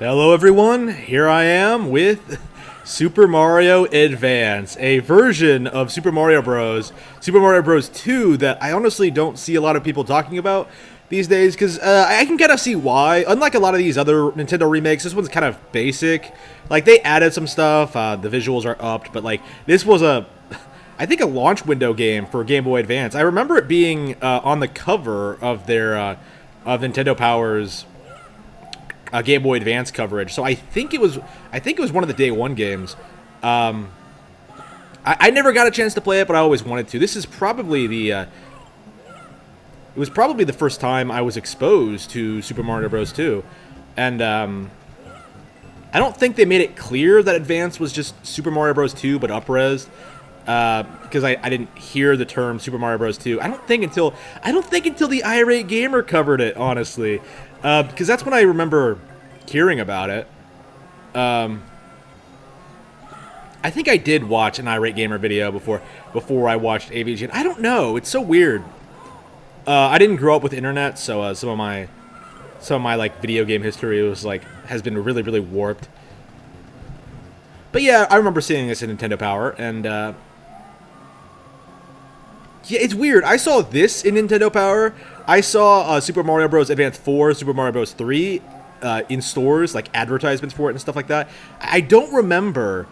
Hello everyone, here I am with Super Mario Advance, a version of Super Mario Bros. Super Mario Bros. 2 that I honestly don't see a lot of people talking about these days, because I can kind of see why. Unlike a lot of these other Nintendo remakes, this one's kind of basic. Like, they added some stuff, the visuals are upped, but like, this was I think a launch window game for Game Boy Advance. I remember it being on the cover of their, of Nintendo Power's Game Boy Advance coverage, so I think it was one of the day one games. I never got a chance to play it, but I always wanted to. This is probably the it was probably the first time I was exposed to Super Mario Bros. 2, and I don't think they made it clear that Advance was just Super Mario Bros. 2 but up-res, because I didn't hear the term Super Mario Bros. 2. I don't think until the Irate Gamer covered it, honestly. Because that's when I remember hearing about it. I think I did watch an Irate Gamer video before I watched AVG. I don't know. It's so weird. I didn't grow up with internet, so some of my like video game history has been really, really warped. But yeah, I remember seeing this in Nintendo Power, and yeah, it's weird. I saw this in Nintendo Power. I saw Super Mario Bros. Advance 4, Super Mario Bros. 3 in stores, like advertisements for it and stuff like that. I don't remember.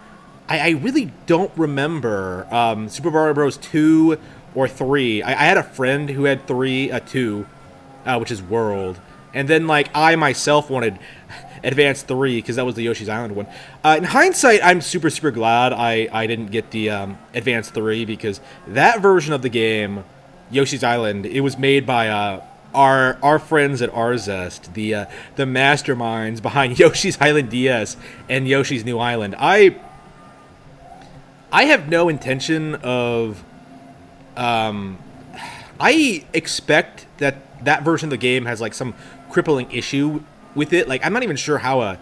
I really don't remember Super Mario Bros. 2 or 3. I had a friend who had 2, which is World. And then, like, I myself wanted Advance 3, because that was the Yoshi's Island one. In hindsight, I'm super, super glad I didn't get the Advance 3, because that version of the game, Yoshi's Island, it was made by our friends at Arzest, the masterminds behind Yoshi's Island DS and Yoshi's New Island. I have no intention of... I expect that version of the game has, like, some crippling issue with it. Like, I'm not even sure how a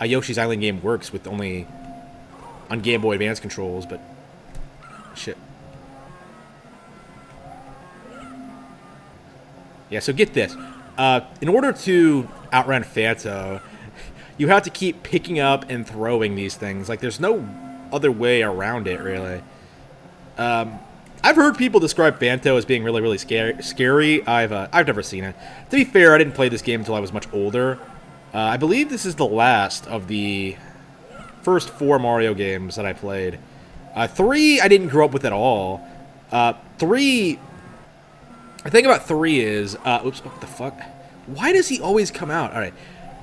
Yoshi's Island game works with only on Game Boy Advance controls, but... Shit. Yeah, so get this. In order to outrun Phanto, you have to keep picking up and throwing these things. Like, there's no other way around it, really. I've heard people describe Phanto as being really, really scary. I've never seen it. To be fair, I didn't play this game until I was much older. I believe this is the last of the first 4 Mario games that I played. 3, I didn't grow up with at all. 3... The thing about 3 is... oops, what the fuck? Why does he always come out? Alright.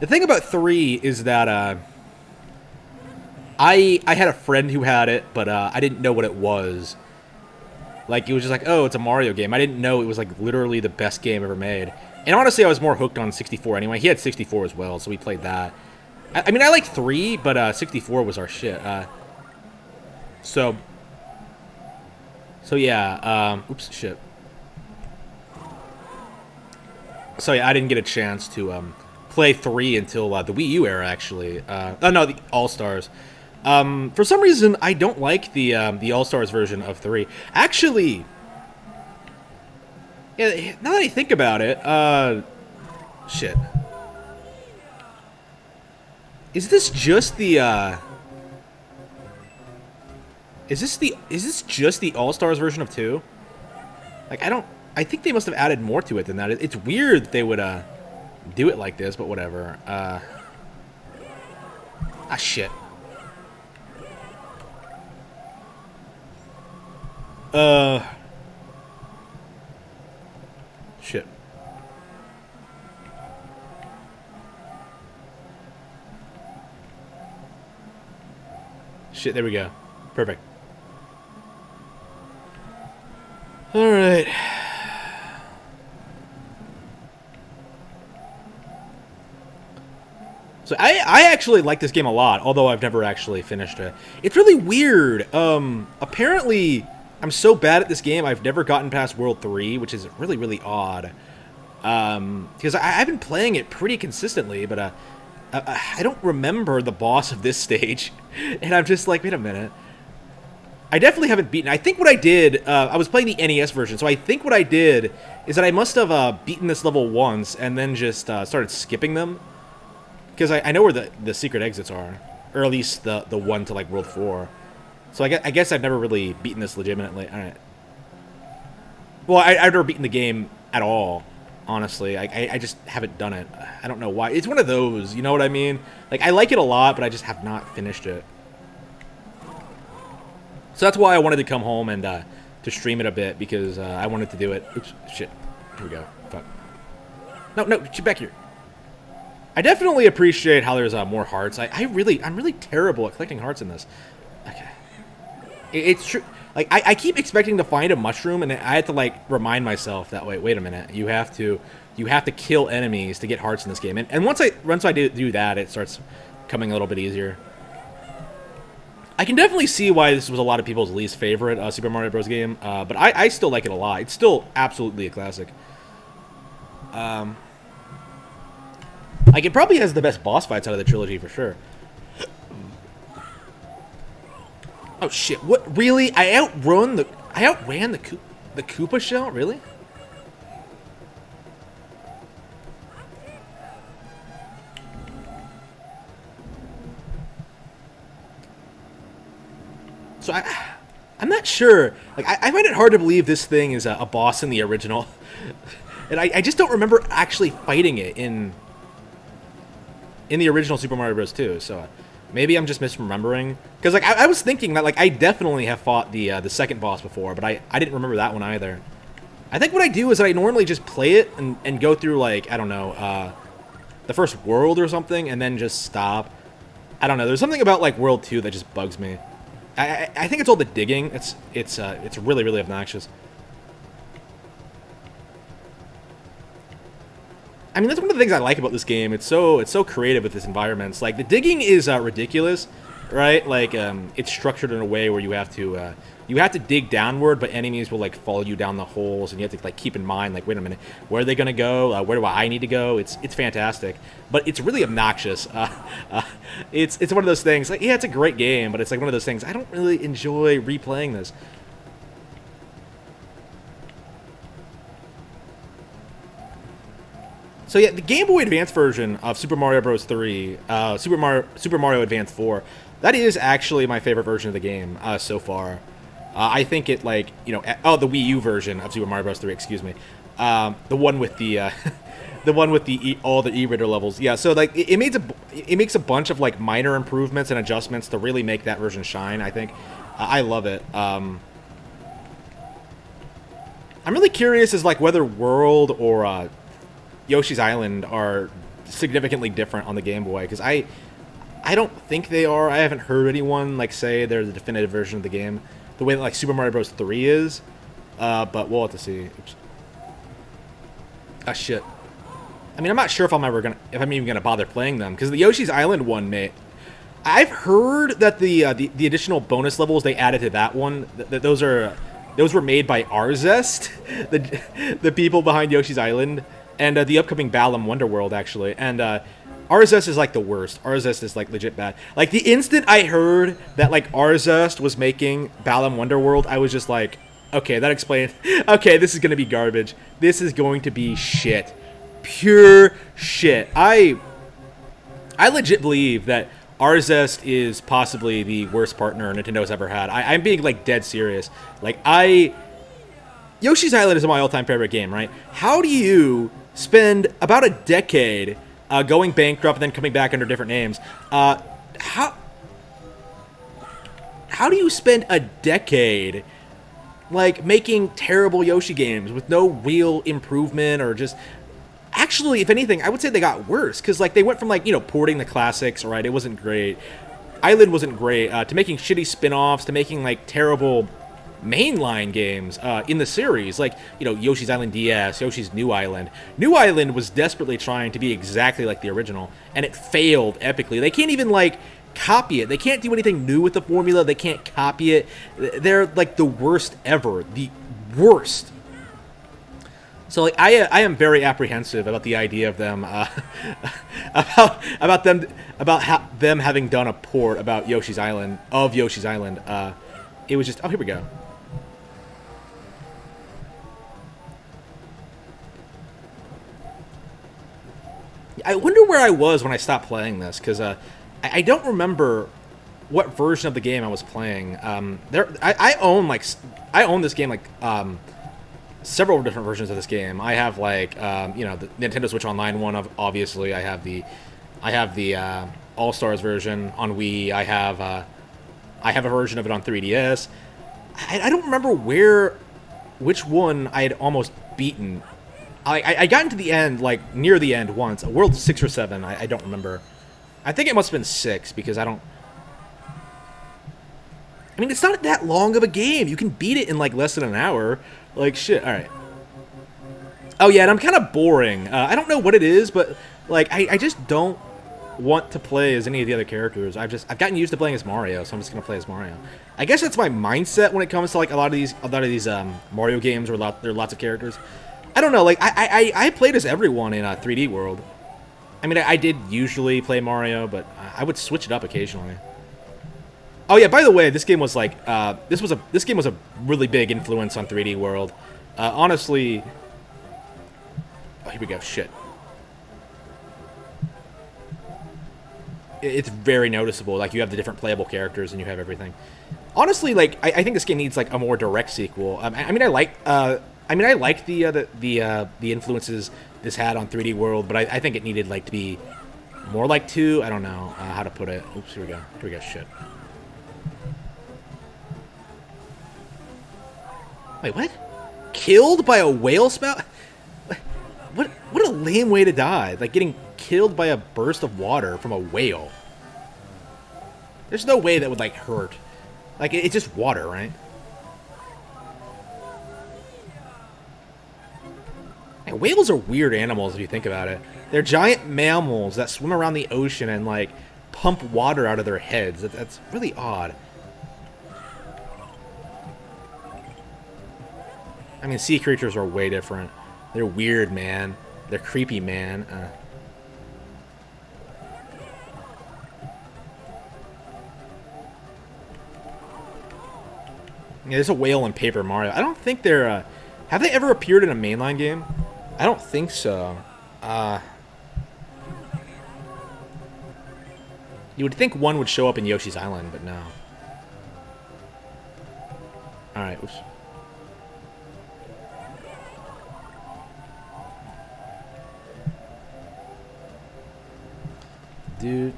The thing about 3 is that, I had a friend who had it, but, I didn't know what it was. Like, it was just like, oh, it's a Mario game. I didn't know it was, like, literally the best game ever made. And honestly, I was more hooked on 64 anyway. He had 64 as well, so we played that. I mean, I like 3, but, 64 was our shit. So yeah, oops, shit. So yeah, I didn't get a chance to play 3 until the Wii U era, actually. Oh no, the All-Stars. For some reason, I don't like the All-Stars version of 3. Actually, yeah, now that I think about it, shit. Is this just the is this just the All-Stars version of 2? Like, I think they must have added more to it than that. It's weird that they would do it like this, but whatever. Shit. Shit. Shit, there we go. Perfect. Alright. So I actually like this game a lot, although I've never actually finished it. It's really weird. Apparently, I'm so bad at this game, I've never gotten past World 3, which is really, really odd. Because I've been playing it pretty consistently, but I don't remember the boss of this stage. And I'm just like, wait a minute. I definitely haven't beaten... I think what I did... I was playing the NES version, so I think what I did is that I must have beaten this level once and then just started skipping them. because I know where the secret exits are, or at least the one to like World 4. So I guess I've never really beaten this legitimately. All right. Well, I've never beaten the game at all. Honestly, I just haven't done it. I don't know why. It's one of those, you know what I mean? Like, I like it a lot, but I just have not finished it. So that's why I wanted to come home and to stream it a bit, because I wanted to do it. Oops, shit. Here we go. Fuck. No, get back here. I definitely appreciate how there's more hearts. I'm really terrible at collecting hearts in this. Okay. It's true. Like, I keep expecting to find a mushroom, and I had to, like, remind myself that, wait a minute, you have to kill enemies to get hearts in this game. And once I do that, it starts coming a little bit easier. I can definitely see why this was a lot of people's least favorite Super Mario Bros. Game, but I still like it a lot. It's still absolutely a classic. Like, it probably has the best boss fights out of the trilogy, for sure. Oh shit! What? Really? I outran the Koopa shell? Really? So I'm not sure. Like, I find it hard to believe this thing is a boss in the original, and I just don't remember actually fighting it in the original Super Mario Bros. 2. So. Maybe I'm just misremembering, because like I was thinking that like I definitely have fought the second boss before, but I didn't remember that one either. I think what I do is I normally just play it and go through, like, I don't know, the first world or something, and then just stop. I don't know. There's something about like World 2 that just bugs me. I think it's all the digging. It's really, really obnoxious. I mean, that's one of the things I like about this game. It's so creative with its environments. Like, the digging is ridiculous, right? Like, it's structured in a way where you have to dig downward, but enemies will like follow you down the holes, and you have to like keep in mind, like, wait a minute, where are they gonna go? Where do I need to go? It's fantastic, but it's really obnoxious. It's one of those things. Like, yeah, it's a great game, but it's like one of those things. I don't really enjoy replaying this. So yeah, the Game Boy Advance version of Super Mario Bros. 3, Super Mario Advance 4, that is actually my favorite version of the game so far. I think it, like, you know, the Wii U version of Super Mario Bros. 3, excuse me, the one with the the one with the all the e-reader levels. Yeah, so like it makes a bunch of like minor improvements and adjustments to really make that version shine. I think I love it. I'm really curious as like whether World or Yoshi's Island are significantly different on the Game Boy, because I don't think they are. I haven't heard anyone like say they're the definitive version of the game, the way that like Super Mario Bros. 3 is. But we'll have to see. Oops. Ah, shit. I mean, I'm not sure if I'm even gonna bother playing them, because the Yoshi's Island one, mate. I've heard that the additional bonus levels they added to that one, those were made by Arzest, the people behind Yoshi's Island. And the upcoming Balam Wonderworld, actually. And Arzest is like the worst. Arzest is like legit bad. Like, the instant I heard that like Arzest was making Balam Wonderworld, I was just like, okay, that explains. Okay, this is gonna be garbage. This is going to be shit. Pure shit. I legit believe that Arzest is possibly the worst partner Nintendo's ever had. I'm being like dead serious. Like, Yoshi's Island is my all-time favorite game, right? How do you spend about a decade going bankrupt and then coming back under different names? How do you spend a decade like making terrible Yoshi games with no real improvement, or just actually, if anything, I would say they got worse, because like they went from like, you know, porting the classics, right? It wasn't great. Island wasn't great, to making shitty spin-offs, to making like terrible mainline games in the series, like, you know, Yoshi's Island DS, Yoshi's New Island. New Island was desperately trying to be exactly like the original, and it failed epically. They can't even like copy it. They can't do anything new with the formula. They can't copy it. They're like the worst ever. The worst. So like I am very apprehensive about the idea of them about them having done a port about Yoshi's Island It was just, oh, here we go. I wonder where I was when I stopped playing this, because I don't remember what version of the game I was playing. I own I own this game several different versions of this game. I have the Nintendo Switch Online one. Of obviously, I have the All Stars version on Wii. I have a version of it on 3DS. I don't remember which one I had almost beaten. I got into the end, near the end once. World 6 or 7, I don't remember. I think it must have been 6, because I mean, it's not that long of a game. You can beat it in, less than an hour. Shit, alright. Oh, yeah, and I'm kind of boring. I don't know what it is, but, I just don't want to play as any of the other characters. I've gotten used to playing as Mario, so I'm just gonna play as Mario. I guess that's my mindset when it comes to, a lot of these Mario games where there are lots of characters. I don't know, I played as everyone in 3D World. I mean, I did usually play Mario, but I would switch it up occasionally. Oh yeah, by the way, this game was this game was a really big influence on 3D World. Honestly, oh, here we go. Shit, it's very noticeable. You have the different playable characters and you have everything. Honestly, I think this game needs a more direct sequel. I mean, I like the influences this had on 3D World, but I think it needed to be more like 2. I don't know how to put it. Oops, here we go. Here we go. Shit. Wait, what? Killed by a whale spout? What a lame way to die. Getting killed by a burst of water from a whale. There's no way that would hurt. It's just water, right? And whales are weird animals if you think about it. They're giant mammals that swim around the ocean and pump water out of their heads. That's really odd. I mean, sea creatures are way different. They're weird, man. They're creepy, man. Yeah, there's a whale in Paper Mario. I don't think they're... have they ever appeared in a mainline game? I don't think so. You would think one would show up in Yoshi's Island, but no. Alright, oops. Do.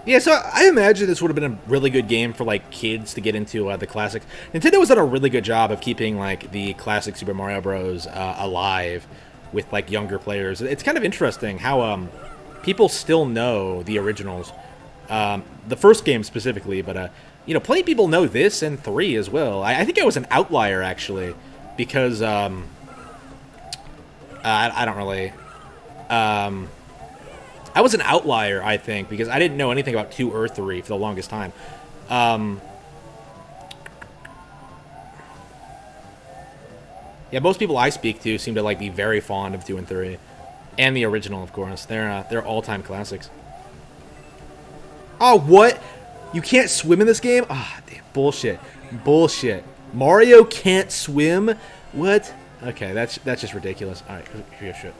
Yeah, so I imagine this would have been a really good game for kids to get into the classics. Nintendo has done a really good job of keeping the classic Super Mario Bros. Alive with younger players. It's kind of interesting how people still know the originals, the first game specifically, but plenty of people know this and 3 as well. I think I was an outlier actually, because I don't really. I was an outlier, I think, because I didn't know anything about 2 or 3 for the longest time. Yeah, most people I speak to seem to be very fond of 2 and 3, and the original, of course. They're all-time classics. Oh, what? You can't swim in this game? Ah, oh, damn, bullshit, bullshit. Mario can't swim? What? Okay, that's just ridiculous. All right, here, shit.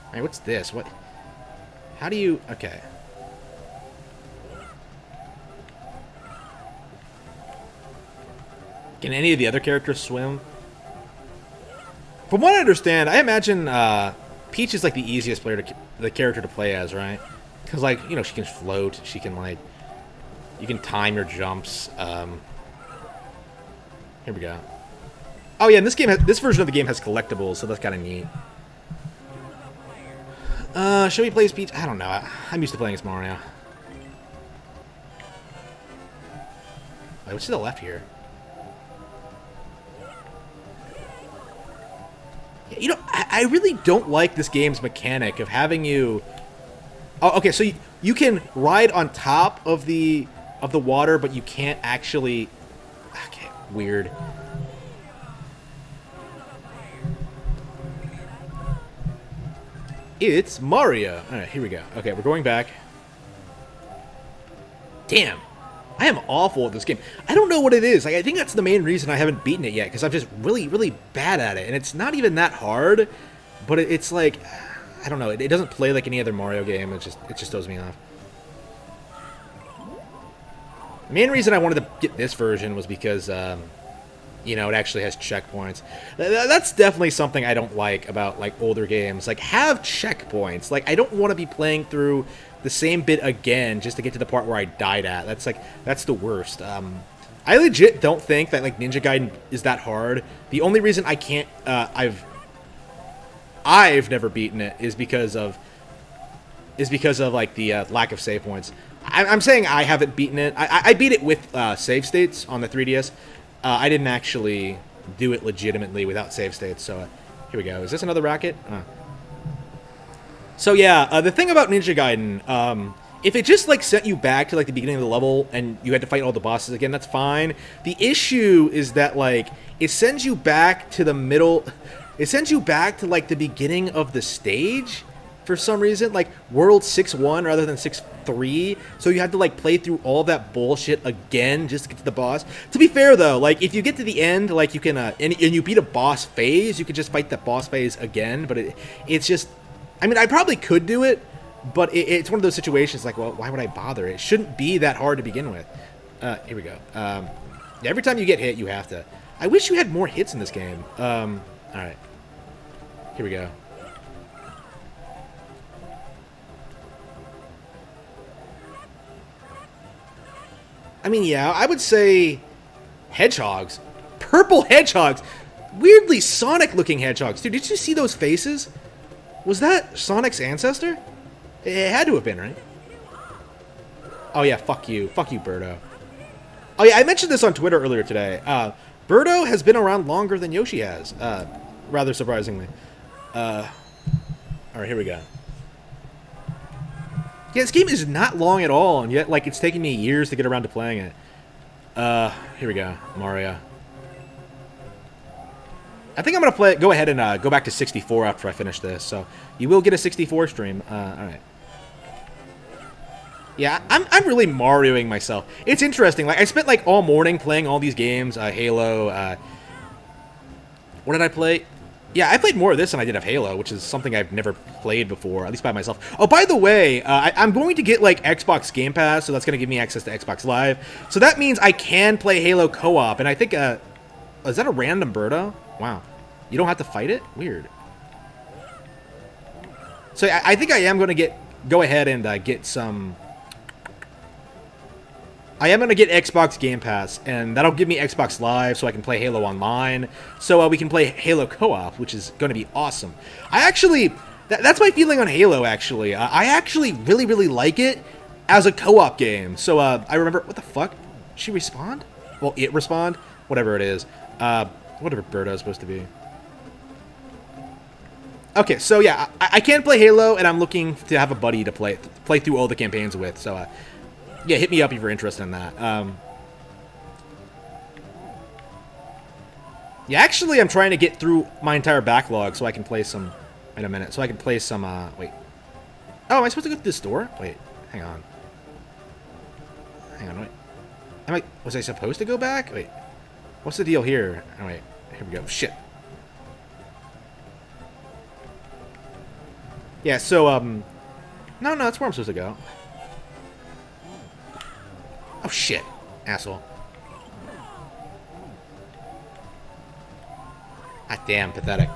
All right, what's this? What? How do you... Okay. Can any of the other characters swim? From what I understand, I imagine Peach is the easiest the character to play as, right? Because she can float. She can you can time your jumps. Here we go. Oh yeah, and this version of the game has collectibles, so that's kind of neat. Should we play as Peach? I don't know. I'm used to playing as Mario. Wait, what's to the left here? Yeah, I really don't like this game's mechanic of having you... Oh, okay, so you can ride on top of the water, but you can't actually... Okay, weird. It's Mario. All right, here we go. Okay, we're going back. Damn. I am awful at this game. I don't know what it is. Like, I think that's the main reason I haven't beaten it yet, because I'm just really, really bad at it. And it's not even that hard, but it's like, I don't know. It doesn't play like any other Mario game. It just throws me off. The main reason I wanted to get this version was because, you know, it actually has checkpoints. That's definitely something I don't like about, like, older games. Like, have checkpoints. Like, I don't want to be playing through the same bit again just to get to the part where I died at. That's the worst. I legit don't think that, like, Ninja Gaiden is that hard. The only reason I can't, I've never beaten it is because of like the lack of save points. I'm saying I haven't beaten it. I beat it with save states on the 3DS. I didn't actually do it legitimately without save states. So here we go. Is this another racket? So yeah, the thing about Ninja Gaiden, if it just like sent you back to like the beginning of the level and you had to fight all the bosses again, that's fine. The issue is that like it sends you back to the middle. It sends you back to like the beginning of the stage for some reason, like World 6-1 rather than 6-3. So you have to like play through all that bullshit again just to get to the boss. To be fair though, like if you get to the end, like you can and you beat a boss phase, you could just fight that boss phase again. But it's just, I mean, I probably could do it, but it's one of those situations like, well, why would I bother? It shouldn't be that hard to begin with. Here we go. Every time you get hit, you have to. I wish you had more hits in this game. All right. Here we go. I mean, yeah, I would say hedgehogs. Purple hedgehogs. Weirdly Sonic-looking hedgehogs. Dude, did you see those faces? Was that Sonic's ancestor? It had to have been, right? Oh, yeah, fuck you. Fuck you, Birdo. Oh, yeah, I mentioned this on Twitter earlier today. Birdo has been around longer than Yoshi has, rather surprisingly. All right, here we go. Yeah, this game is not long at all, and yet, like, it's taken me years to get around to playing it. Here we go. Mario. I think I'm going to go ahead and go back to 64 after I finish this, so you will get a 64 stream. All right. Yeah, I'm really Marioing myself. It's interesting. Like, I spent, like, all morning playing all these games. Halo. What did I play? Yeah, I played more of this than I did of Halo, which is something I've never played before, at least by myself. Oh, by the way, I'm going to get, like, Xbox Game Pass, so that's going to give me access to Xbox Live. So that means I can play Halo co-op, and I think, is that a random Birdo? Wow. You don't have to fight it? Weird. So I think I am going to go ahead and get some... I am going to get Xbox Game Pass, and that'll give me Xbox Live so I can play Halo Online, so we can play Halo Co-op, which is going to be awesome. I actually... That's my feeling on Halo, actually. I actually really, really like it as a co-op game. So I remember... What the fuck? She respawned? Well, it respawned? Whatever it is. Whatever Birdo is supposed to be. Okay, so yeah, I can play Halo, and I'm looking to have a buddy to play through all the campaigns with, so... yeah, hit me up if you're interested in that. Yeah, actually, I'm trying to get through my entire backlog so I can play some... Wait a minute. So I can play some... Wait. Oh, am I supposed to go to this door? Wait, hang on. Hang on, wait. Was I supposed to go back? Wait. What's the deal here? Oh, wait. Here we go. Shit. Yeah, so, No, that's where I'm supposed to go. Oh, shit. Asshole. Ah, damn, pathetic.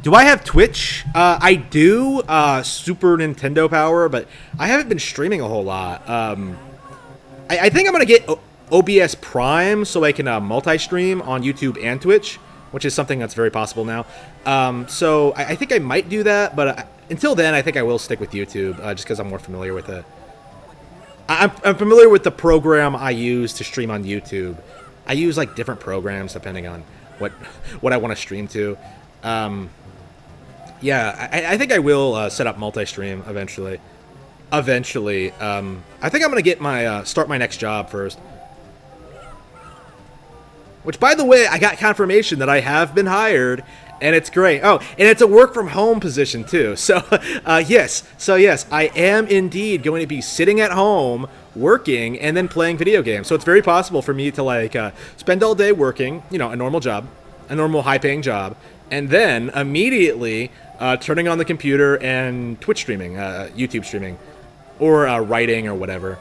Do I have Twitch? I do, Super Nintendo Power, but I haven't been streaming a whole lot. I think I'm going to get OBS Prime so I can multi-stream on YouTube and Twitch, which is something that's very possible now. So I think I might do that, but until then, I think I will stick with YouTube, just because I'm more familiar with it. I'm familiar with the program I use to stream on YouTube. I use, like, different programs depending on what I want to stream to. Yeah, I think I will set up multi-stream eventually. I think I'm going to get my start my next job first. Which, by the way, I got confirmation that I have been hired And it's great. Oh, and it's a work from home position too. So, yes, I am indeed going to be sitting at home working and then playing video games. So it's very possible for me to like spend all day working, you know, a normal job, a normal high-paying job, and then immediately turning on the computer and Twitch streaming, YouTube streaming, or writing or whatever.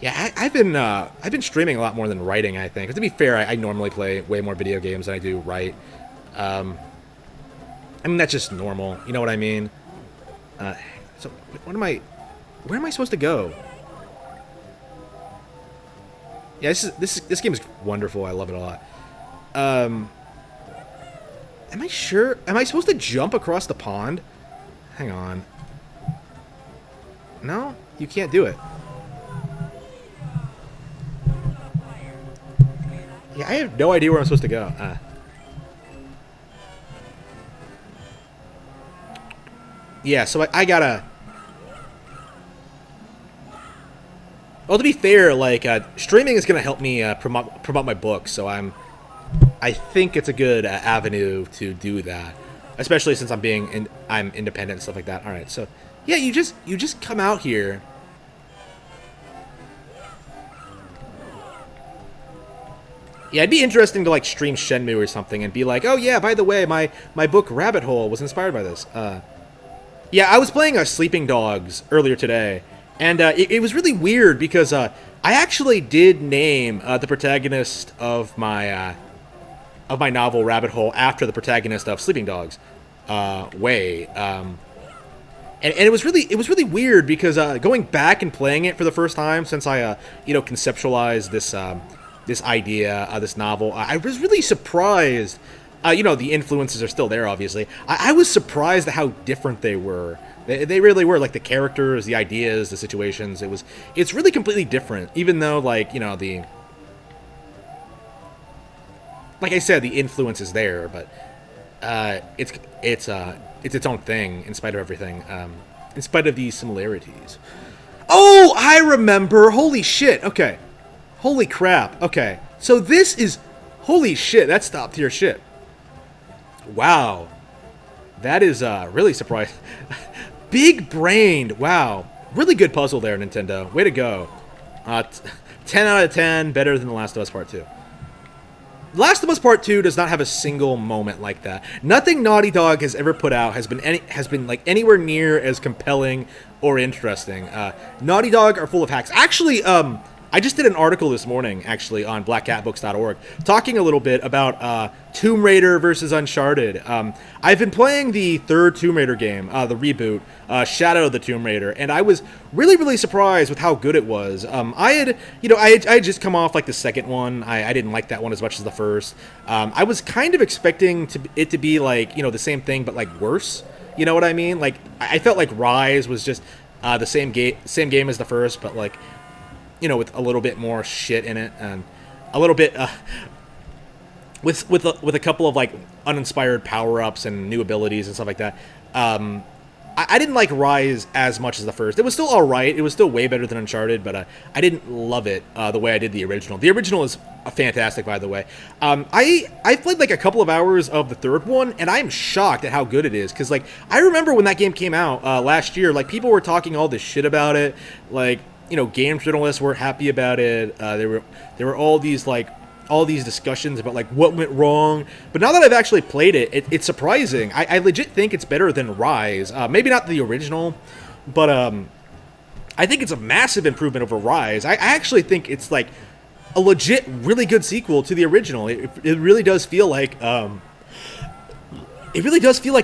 Yeah, I've been streaming a lot more than writing, I think. To be fair, I normally play way more video games than I do write. I mean, that's just normal. You know what I mean? So, where am I supposed to go? Yeah, this game is wonderful. I love it a lot. Am I sure? Am I supposed to jump across the pond? Hang on. No? You can't do it. Yeah, I have no idea where I'm supposed to go. Yeah, so I gotta... Well, to be fair, like, streaming is gonna help me promote my book, so I think it's a good avenue to do that, especially since I'm independent and stuff like that. All right, so yeah, you just come out here. Yeah, it'd be interesting to like stream Shenmue or something and be like, oh yeah, by the way, my book Rabbit Hole was inspired by this. Yeah, I was playing Sleeping Dogs earlier today, and it was really weird because I actually did name the protagonist of my novel Rabbit Hole after the protagonist of Sleeping Dogs, Wei. And it was really weird because going back and playing it for the first time since I conceptualized this idea, this novel, I was really surprised. The influences are still there, obviously. I was surprised at how different they were. They really were. Like, the characters, the ideas, the situations. It's really completely different, even though, like, like I said, the influence is there, but it's its own thing in spite of everything, in spite of these similarities. Oh, I remember. Holy shit. Okay. Holy crap. Okay. So this is... Holy shit, that's top tier shit. Wow. That is really surprising. Big brained. Wow. Really good puzzle there, Nintendo. Way to go. 10 out of 10. Better than The Last of Us Part 2. The Last of Us Part 2 does not have a single moment like that. Nothing Naughty Dog has ever put out has been like anywhere near as compelling or interesting. Naughty Dog are full of hacks. Actually, I just did an article this morning, actually, on blackcatbooks.org, talking a little bit about Tomb Raider versus Uncharted. I've been playing the third Tomb Raider game, the reboot, Shadow of the Tomb Raider, and I was really, really surprised with how good it was. I had just come off like the second one. I didn't like that one as much as the first. I was kind of expecting it to be like, the same thing, but like worse. You know what I mean? Like, I felt like Rise was just the same game as the first, but like, with a little bit more shit in it, and a little bit with a couple of like uninspired power-ups and new abilities and stuff like that. I didn't like Rise as much as the first. It was still all right. It was still way better than Uncharted, but I didn't love it the way I did the original. The original is fantastic, by the way. I played like a couple of hours of the third one, and I'm shocked at how good it is. Because like I remember when that game came out last year, like people were talking all this shit about it, like. Game journalists weren't happy about it. There were all these discussions about like what went wrong. But now that I've actually played it, it's surprising. I legit think it's better than Rise. Maybe not the original, but I think it's a massive improvement over Rise. I actually think it's like a legit really good sequel to the original. It really does feel like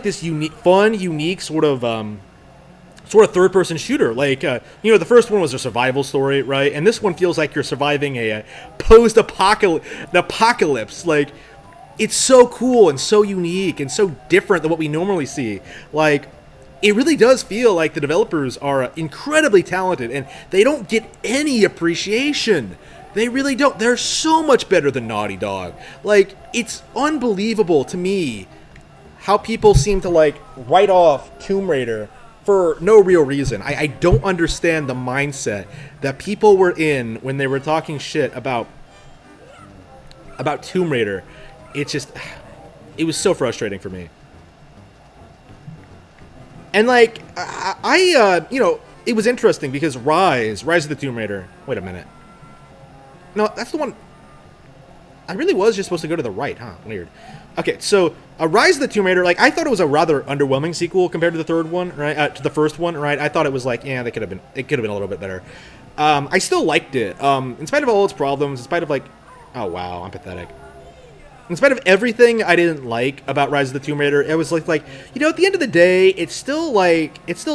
this unique sort of third-person shooter. Like, the first one was a survival story, right? And this one feels like you're surviving a post-apocalypse. Like, it's so cool and so unique and so different than what we normally see. Like, it really does feel like the developers are incredibly talented, and they don't get any appreciation. They really don't. They're so much better than Naughty Dog. Like, it's unbelievable to me how people seem to, like, write off Tomb Raider for no real reason. I don't understand the mindset that people were in when they were talking shit about Tomb Raider. It was so frustrating for me. And like you know, it was interesting because Rise of the Tomb Raider. Wait a minute. No, that's the one. I really was just supposed to go to the right, huh? Weird. Okay, so Rise of the Tomb Raider, like I thought it was a rather underwhelming sequel compared to the third one, right? To the first one, right? I thought it was like, yeah, it could have been a little bit better. I still liked it, in spite of all its problems, in spite of like, oh wow, I'm pathetic. In spite of everything I didn't like about Rise of the Tomb Raider, it was like you know, at the end of the day, it's still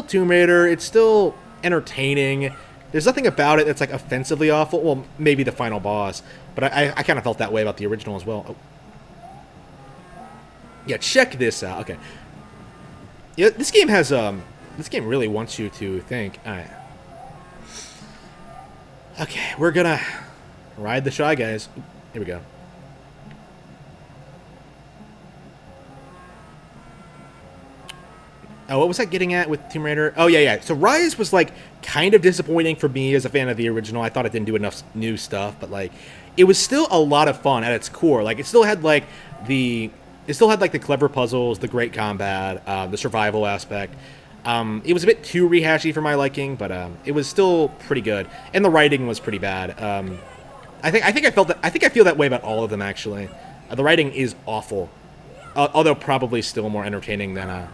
Tomb Raider, it's still entertaining. There's nothing about it that's like offensively awful. Well, maybe the final boss, but I kind of felt that way about the original as well. Oh. Yeah, check this out. Okay. Yeah, this game has this game really wants you to think. All right. Okay, we're gonna ride the Shy Guys. Here we go. Oh, what was I getting at with Tomb Raider? Oh, yeah. So Rise was, like, kind of disappointing for me as a fan of the original. I thought it didn't do enough new stuff, but, like, it was still a lot of fun at its core. Like, it still had, like, the clever puzzles, the great combat, the survival aspect. It was a bit too rehashy for my liking, but it was still pretty good. And the writing was pretty bad. I think I feel that way about all of them, actually. The writing is awful, although probably still more entertaining than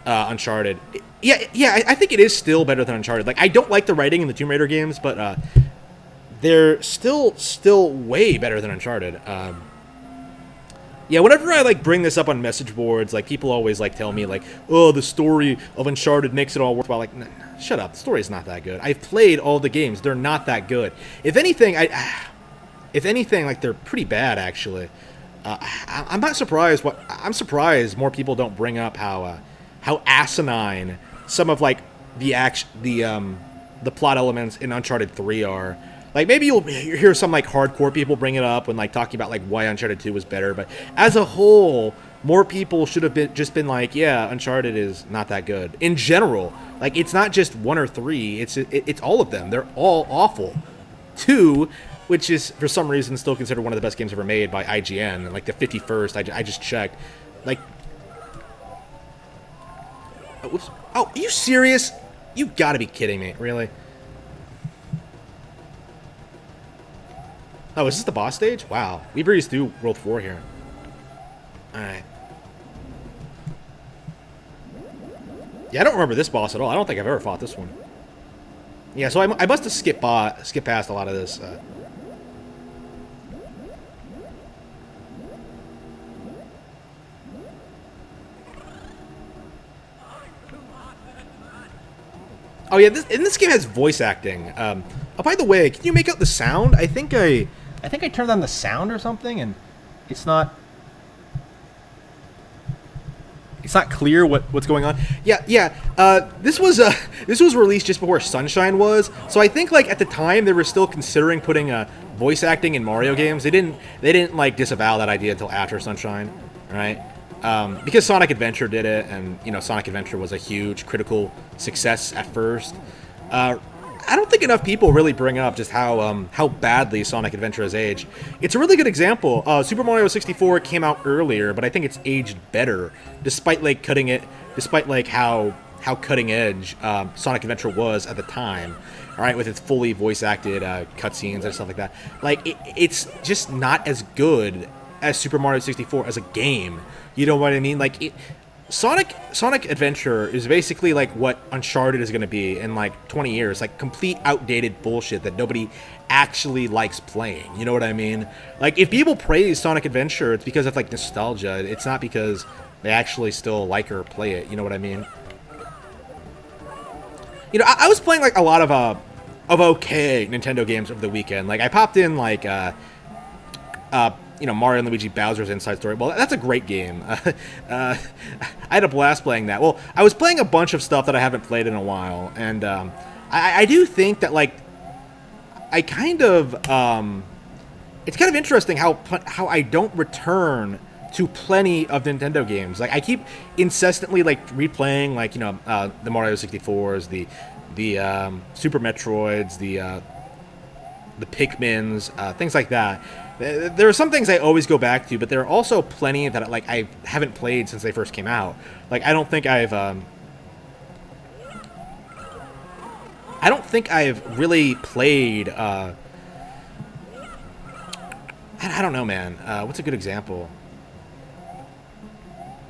Uncharted. Yeah, I think it is still better than Uncharted. Like, I don't like the writing in the Tomb Raider games, but they're still way better than Uncharted. Yeah, whenever I like bring this up on message boards, like people always like tell me like, "Oh, the story of Uncharted makes it all worthwhile." Like, nah, shut up. The story's not that good. I've played all the games. They're not that good. If anything, like they're pretty bad actually. I'm not surprised. I'm surprised more people don't bring up how asinine some of like the plot elements in Uncharted 3 are. Like, maybe you'll hear some like hardcore people bring it up when like talking about like why Uncharted 2 was better, but as a whole, more people should have been like, yeah, Uncharted is not that good in general. Like, it's not just 1 or 3; it's all of them. They're all awful. 2, which is for some reason still considered one of the best games ever made by IGN, like the 51st. I just checked, like. Oops. Oh, are you serious? You gotta be kidding me. Really? Oh, is this the boss stage? Wow. We breezed through World 4 here. Alright. Yeah, I don't remember this boss at all. I don't think I've ever fought this one. Yeah, so I must have skipped past a lot of this. Oh yeah, this game has voice acting. Oh, by the way, can you make out the sound? I think I turned on the sound or something, and it's not clear what's going on. Yeah. This was released just before Sunshine was, so I think like at the time they were still considering putting voice acting in Mario games. They didn't like disavow that idea until after Sunshine, right? Because Sonic Adventure did it, and you know Sonic Adventure was a huge critical success at first. I don't think enough people really bring up just how badly Sonic Adventure has aged. It's a really good example. Super Mario 64 came out earlier, but I think it's aged better, despite how cutting edge Sonic Adventure was at the time. All right, with its fully voice acted cutscenes and stuff like that. Like it's just not as good as Super Mario 64 as a game. You know what I mean? Like Sonic Adventure is basically like what Uncharted is going to be in like 20 years, like complete outdated bullshit that nobody actually likes playing. You know what I mean? Like if people praise Sonic Adventure, it's because of like nostalgia. It's not because they actually still like or play it. You know what I mean? You know, I was playing like a lot of okay Nintendo games over the weekend. Like I popped in like you know, Mario and Luigi Bowser's Inside Story. Well, that's a great game. I had a blast playing that. Well, I was playing a bunch of stuff that I haven't played in a while, and I do think that, like, I kind of... it's kind of interesting how I don't return to plenty of Nintendo games. Like, I keep incessantly, like, replaying, like, you know, the Mario 64s, the Super Metroids, the Pikmins, things like that. There are some things I always go back to, but there are also plenty that like I haven't played since they first came out. Like I don't think I've I don't think I've really played. I don't know, man. What's a good example?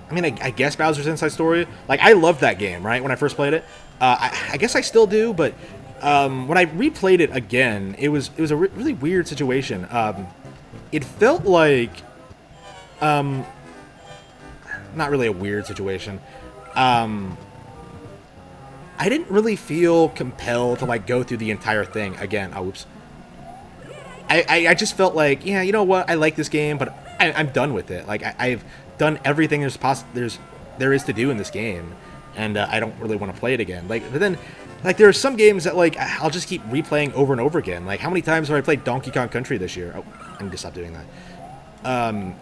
I mean, I guess Bowser's Inside Story. Like, I loved that game, right, when I first played it. I guess I still do, but when I replayed it again, it was a really weird situation. It felt like, not really a weird situation. I didn't really feel compelled to, like, go through the entire thing again. Oh, oops. I just felt like, yeah, you know what? I like this game, but I'm done with it. Like, I've done everything there is to do in this game, and I don't really want to play it again. Like, but then, like, there are some games that, like, I'll just keep replaying over and over again. Like, how many times have I played Donkey Kong Country this year? Oh, I need to stop doing that.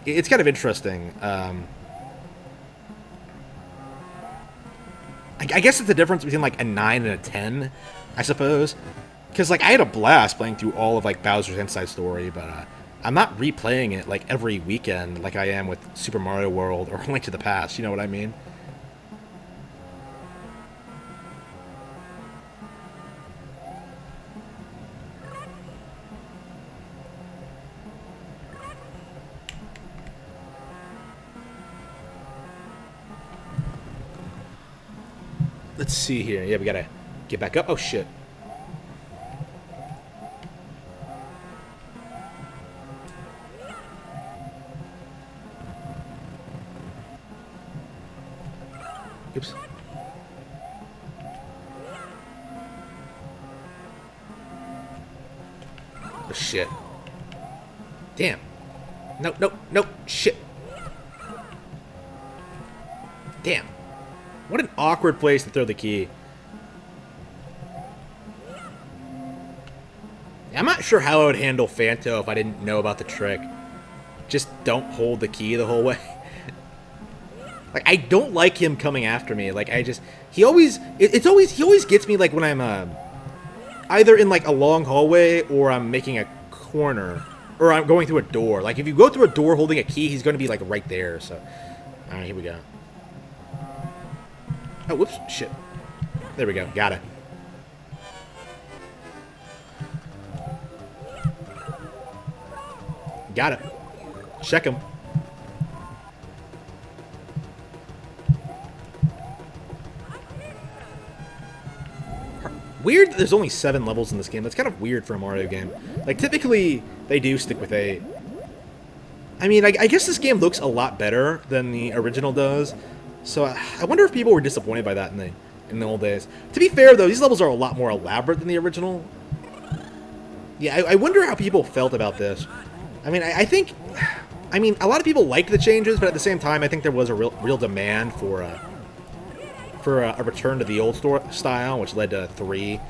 It's kind of interesting. I guess it's the difference between, like, a 9 and a 10, I suppose. Because, like, I had a blast playing through all of, like, Bowser's Inside Story, but I'm not replaying it, like, every weekend like I am with Super Mario World or Link to the Past, you know what I mean? Let's see here. Yeah, we gotta get back up. Oh, shit. Oops. Oh, shit. Damn. No, no, no. Shit. Damn. What an awkward place to throw the key. I'm not sure how I would handle Phanto if I didn't know about the trick. Just don't hold the key the whole way. Like, I don't like him coming after me. Like, he always gets me, like, when I'm, either in, like, a long hallway or I'm making a corner or I'm going through a door. Like, if you go through a door holding a key, he's going to be, like, right there, so. Alright, here we go. Oh, whoops, shit. There we go, got it. Got it. Check him. Weird that there's only 7 levels in this game. That's kind of weird for a Mario game. Like, typically, they do stick with 8. I mean, I guess this game looks a lot better than the original does. So, I wonder if people were disappointed by that in the old days. To be fair, though, these levels are a lot more elaborate than the original. Yeah, I wonder how people felt about this. I mean, I think... I mean, a lot of people liked the changes, but at the same time, I think there was a real demand for a return to the old style, which led to 3.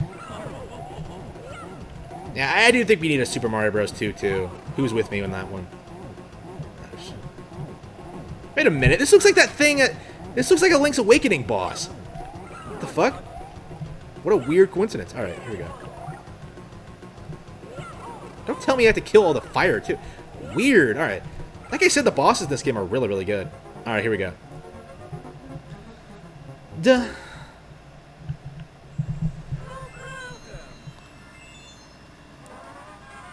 Yeah, I do think we need a Super Mario Bros. 2, too. Who's with me on that one? Wait a minute, this looks like that thing... This looks like a Link's Awakening boss. What the fuck? What a weird coincidence. Alright, here we go. Don't tell me I have to kill all the fire, too. Weird, alright. Like I said, the bosses in this game are really, really good. Alright, here we go. Duh.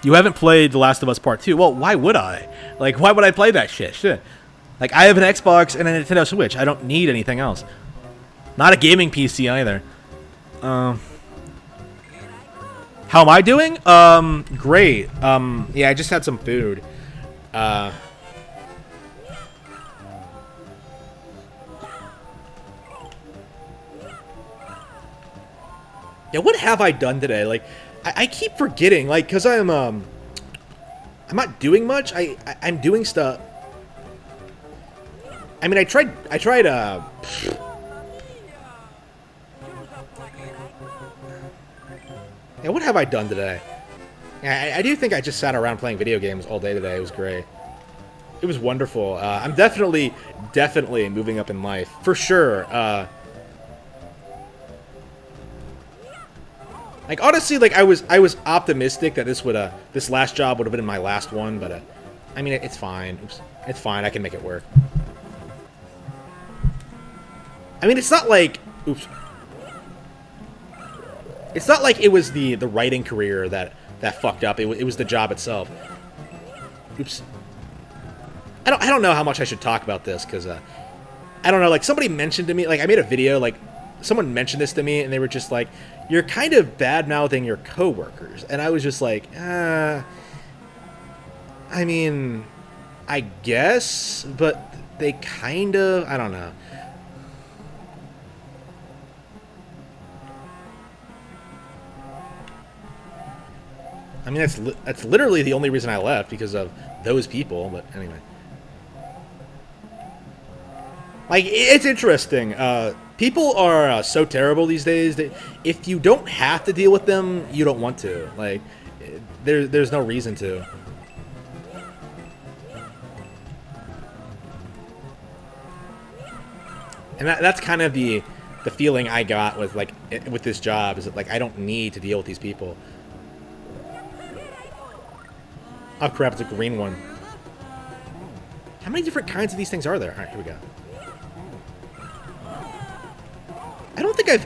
You haven't played The Last of Us Part 2. Well, why would I? Like, why would I play that shit? Shit. Like, I have an Xbox and a Nintendo Switch. I don't need anything else. Not a gaming PC either. How am I doing? Great. Yeah, I just had some food. Yeah, what have I done today? Like, I keep forgetting, like, because I'm not doing much. I'm doing stuff. I mean, I tried, yeah, what have I done today? Yeah, I do think I just sat around playing video games all day today. It was great. It was wonderful. I'm definitely moving up in life. For sure. Like, honestly, like, I was optimistic that this last job would have been my last one, but, I mean, it's fine. Oops. It's fine. I can make it work. I mean, it's not like... Oops. It's not like it was the writing career that fucked up. It was the job itself. Oops. I don't know how much I should talk about this because I don't know. Like somebody mentioned to me, like I made a video, like someone mentioned this to me, and they were just like, "You're kind of bad mouthing your coworkers," and I was just like, I mean, I guess, but they kind of, I don't know. I mean, that's literally the only reason I left, because of those people. But anyway, like it's interesting. People are so terrible these days that if you don't have to deal with them, you don't want to. Like, there's no reason to. And that's kind of the feeling I got with with this job, is that like I don't need to deal with these people. Oh crap, it's a green one. How many different kinds of these things are there? Alright, here we go. I don't think I've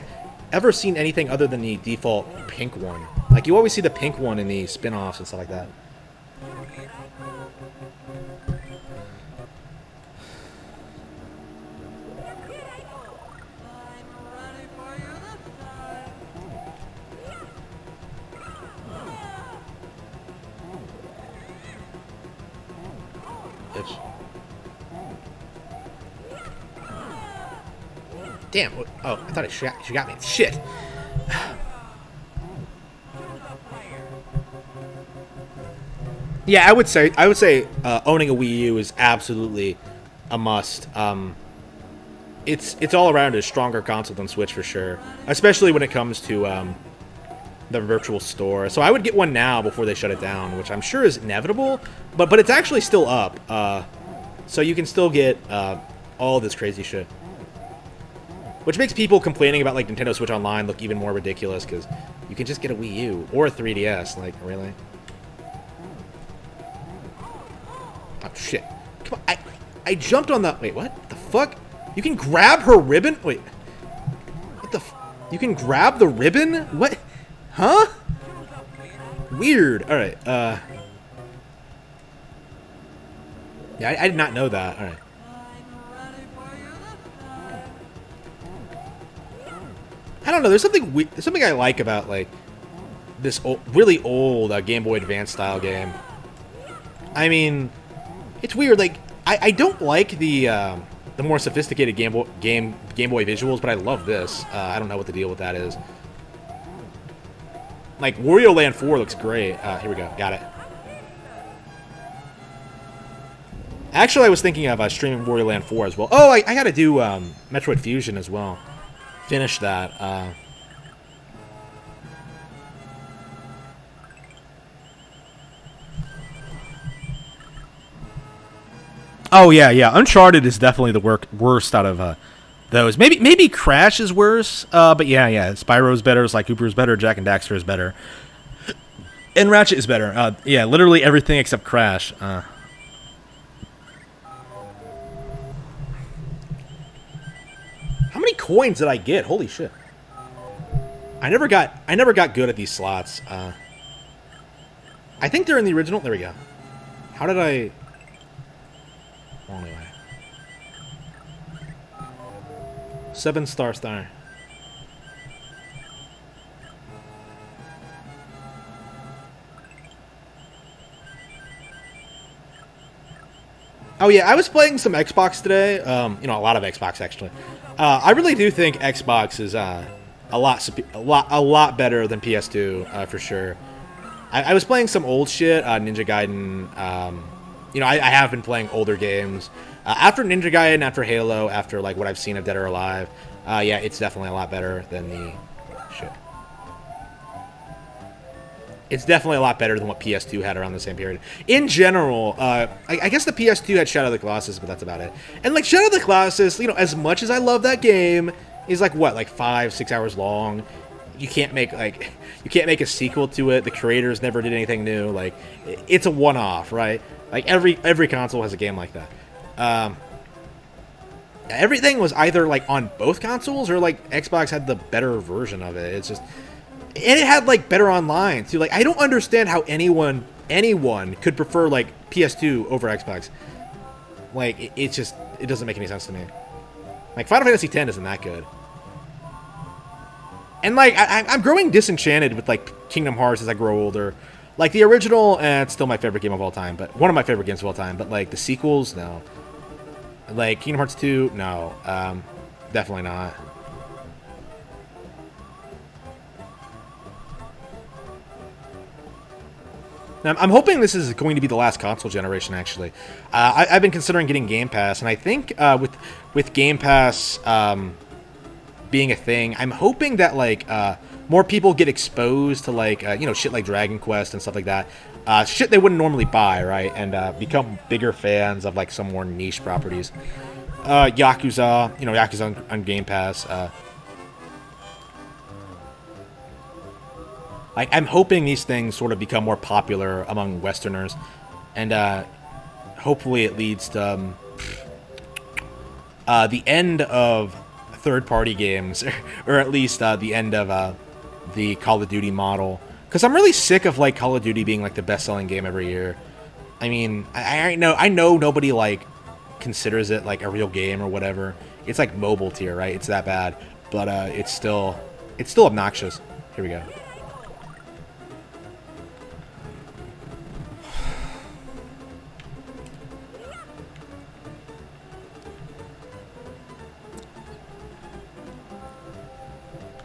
ever seen anything other than the default pink one. Like, you always see the pink one in the spin-offs and stuff like that. Damn. Oh, I thought she got me. Shit. Yeah, I would say owning a Wii U is absolutely a must. It's all around a stronger console than Switch for sure, especially when it comes to the virtual store. So I would get one now before they shut it down, which I'm sure is inevitable, but it's actually still up. So you can still get all this crazy shit. Which makes people complaining about like Nintendo Switch Online look even more ridiculous, because you can just get a Wii U or a 3DS. Like, really? Oh shit! Come on! I jumped on the. Wait, what the fuck? You can grab her ribbon? Wait, what the? You can grab the ribbon? What? Huh? Weird. All right. Yeah, I did not know that. All right. I don't know. There's something I like about like this really old Game Boy Advance style game. I mean, it's weird. Like I don't like the more sophisticated Game Boy visuals, but I love this. I don't know what the deal with that is. Like Wario Land 4 looks great. Here we go. Got it. Actually, I was thinking of streaming Wario Land 4 as well. Oh, I got to do Metroid Fusion as well. Finish that. Oh yeah. Uncharted is definitely the worst out of those. Maybe Crash is worse. But yeah. Spyro's better. Sly Cooper's better. Jak and Daxter is better. And Ratchet is better. Yeah, literally everything except Crash. How many coins did I get? Holy shit! I never got good at these slots. I think they're in the original. There we go. How did I? Well, anyway. 7-star. Oh yeah, I was playing some Xbox today. You know, a lot of Xbox actually. I really do think Xbox is a lot better than PS2 for sure. I was playing some old shit, Ninja Gaiden. You know, I have been playing older games. After Ninja Gaiden, after Halo, after like what I've seen of Dead or Alive, yeah, it's definitely a lot better than the shit. It's definitely a lot better than what PS2 had around the same period. In general, I guess the PS2 had Shadow of the Colossus, but that's about it. And like Shadow of the Colossus, you know, as much as I love that game, is like what, like 5-6 hours long. You can't make a sequel to it. The creators never did anything new. Like, it's a one-off, right? Like every console has a game like that. Everything was either like on both consoles or like Xbox had the better version of it. It's just, And it had like better online too. Like I don't understand how anyone could prefer like PS2 over Xbox. Like it doesn't make any sense to me. Like Final Fantasy X isn't that good. And like I'm growing disenchanted with like Kingdom Hearts as I grow older. Like the original, it's still my favorite game of all time, but one of my favorite games of all time. But like the sequels, no. Like Kingdom Hearts 2, no, definitely not. Now, I'm hoping this is going to be the last console generation. Actually, I've been considering getting Game Pass, and I think with Game Pass being a thing, I'm hoping that like more people get exposed to like shit like Dragon Quest and stuff like that, shit they wouldn't normally buy, right? And become bigger fans of like some more niche properties. Yakuza, Yakuza on Game Pass. I'm hoping these things sort of become more popular among Westerners, and hopefully it leads to the end of third-party games, or at least the end of the Call of Duty model. Because I'm really sick of like Call of Duty being like the best-selling game every year. I mean, I know nobody like considers it like a real game or whatever. It's like mobile tier, right? It's that bad, but it's still obnoxious. Here we go.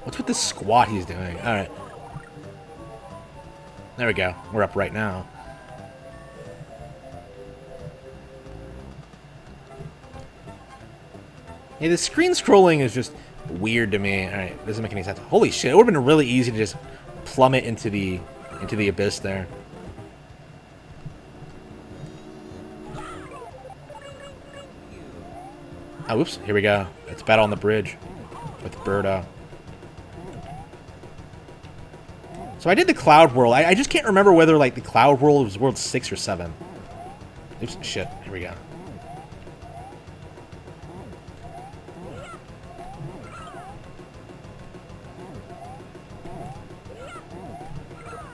What's with this squat he's doing? Alright. There we go. We're up right now. Yeah, the screen scrolling is just weird to me. Alright, doesn't make any sense. Holy shit, it would have been really easy to just plummet into the abyss there. Oh, oops, here we go. It's battle on the bridge with Birdo. So I did the Cloud World. I just can't remember whether like the Cloud World was World 6 or 7. Oops, shit. Here we go.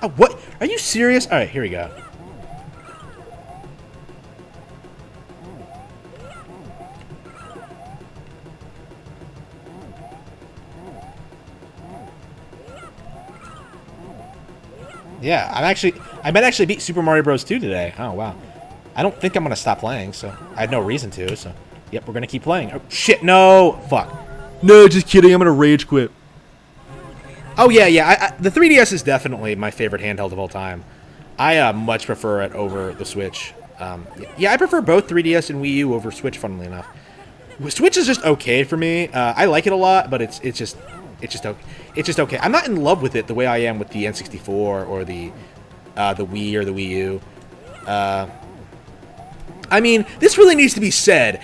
Oh, what? Are you serious? All right, here we go. Yeah, I might actually beat Super Mario Bros. 2 today. Oh, wow. I don't think I'm going to stop playing, so I had no reason to, so yep, we're going to keep playing. Oh, shit, no! Fuck. No, just kidding, I'm going to rage quit. Oh, yeah, the 3DS is definitely my favorite handheld of all time. I much prefer it over the Switch. Yeah, I prefer both 3DS and Wii U over Switch, funnily enough. Switch is just okay for me. I like it a lot, but it's just okay. I'm not in love with it the way I am with the N64 or the Wii or the Wii U. I mean, this really needs to be said.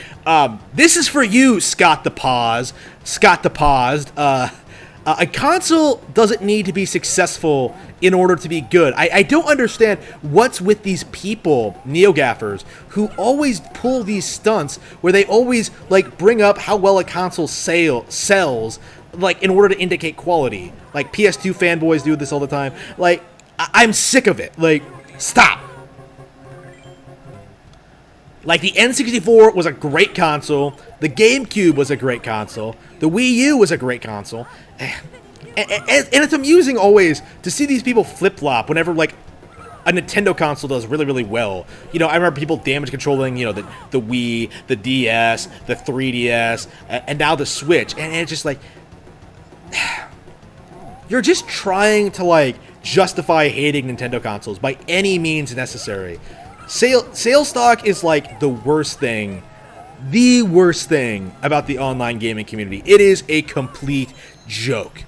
This is for you, Scott the Paused. Scott the Paused. A console doesn't need to be successful in order to be good. I don't understand what's with these people, NeoGaffers, who always pull these stunts where they always like bring up how well a console sells, like in order to indicate quality. Like PS2 fanboys do this all the time. Like I'm sick of it. Like stop. Like the N64 was a great console. The GameCube was a great console. The Wii U was a great console. And it's amusing always to see these people flip-flop whenever, like, a Nintendo console does really, really well. You know, I remember people damage controlling, you know, the Wii, the DS, the 3DS, and now the Switch. And it's just like... You're just trying to, like, justify hating Nintendo consoles by any means necessary. Sales stock is, like, the worst thing about the online gaming community. It is a complete joke.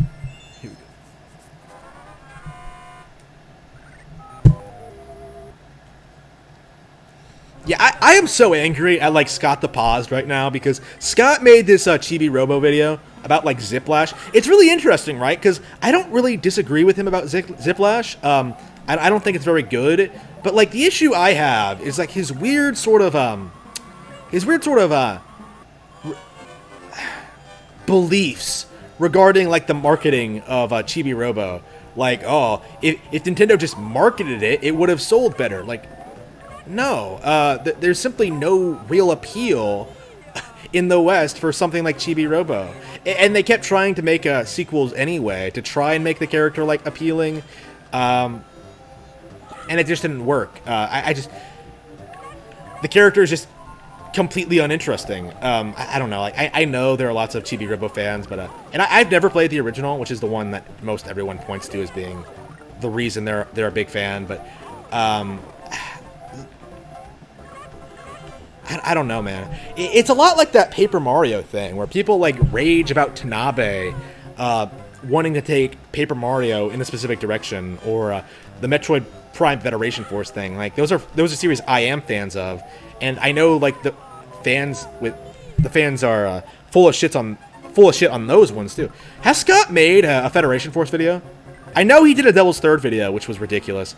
Yeah, I am so angry at, like, Scott the Paused right now because Scott made this Chibi Robo video about, like, Ziplash. It's really interesting, right? Because I don't really disagree with him about Ziplash. I don't think it's very good. But, like, the issue I have is, like, his weird sort of beliefs regarding, like, the marketing of Chibi Robo, like, oh, if Nintendo just marketed it, it would have sold better. Like, no, there's simply no real appeal in the West for something like Chibi Robo. And they kept trying to make sequels anyway to try and make the character like appealing, and it just didn't work. The character is just completely uninteresting. I don't know. Like, I know there are lots of Chibi Robo fans, but and I've never played the original, which is the one that most everyone points to as being the reason they're a big fan. But I don't know, man. It's a lot like that Paper Mario thing, where people like rage about Tanabe wanting to take Paper Mario in a specific direction, or the Metroid Prime Federation Force thing. Like, those are series I am fans of, and I know like the fans are full of shit on those ones too. Has Scott made a Federation Force video? I know he did a Devil's Third video, which was ridiculous,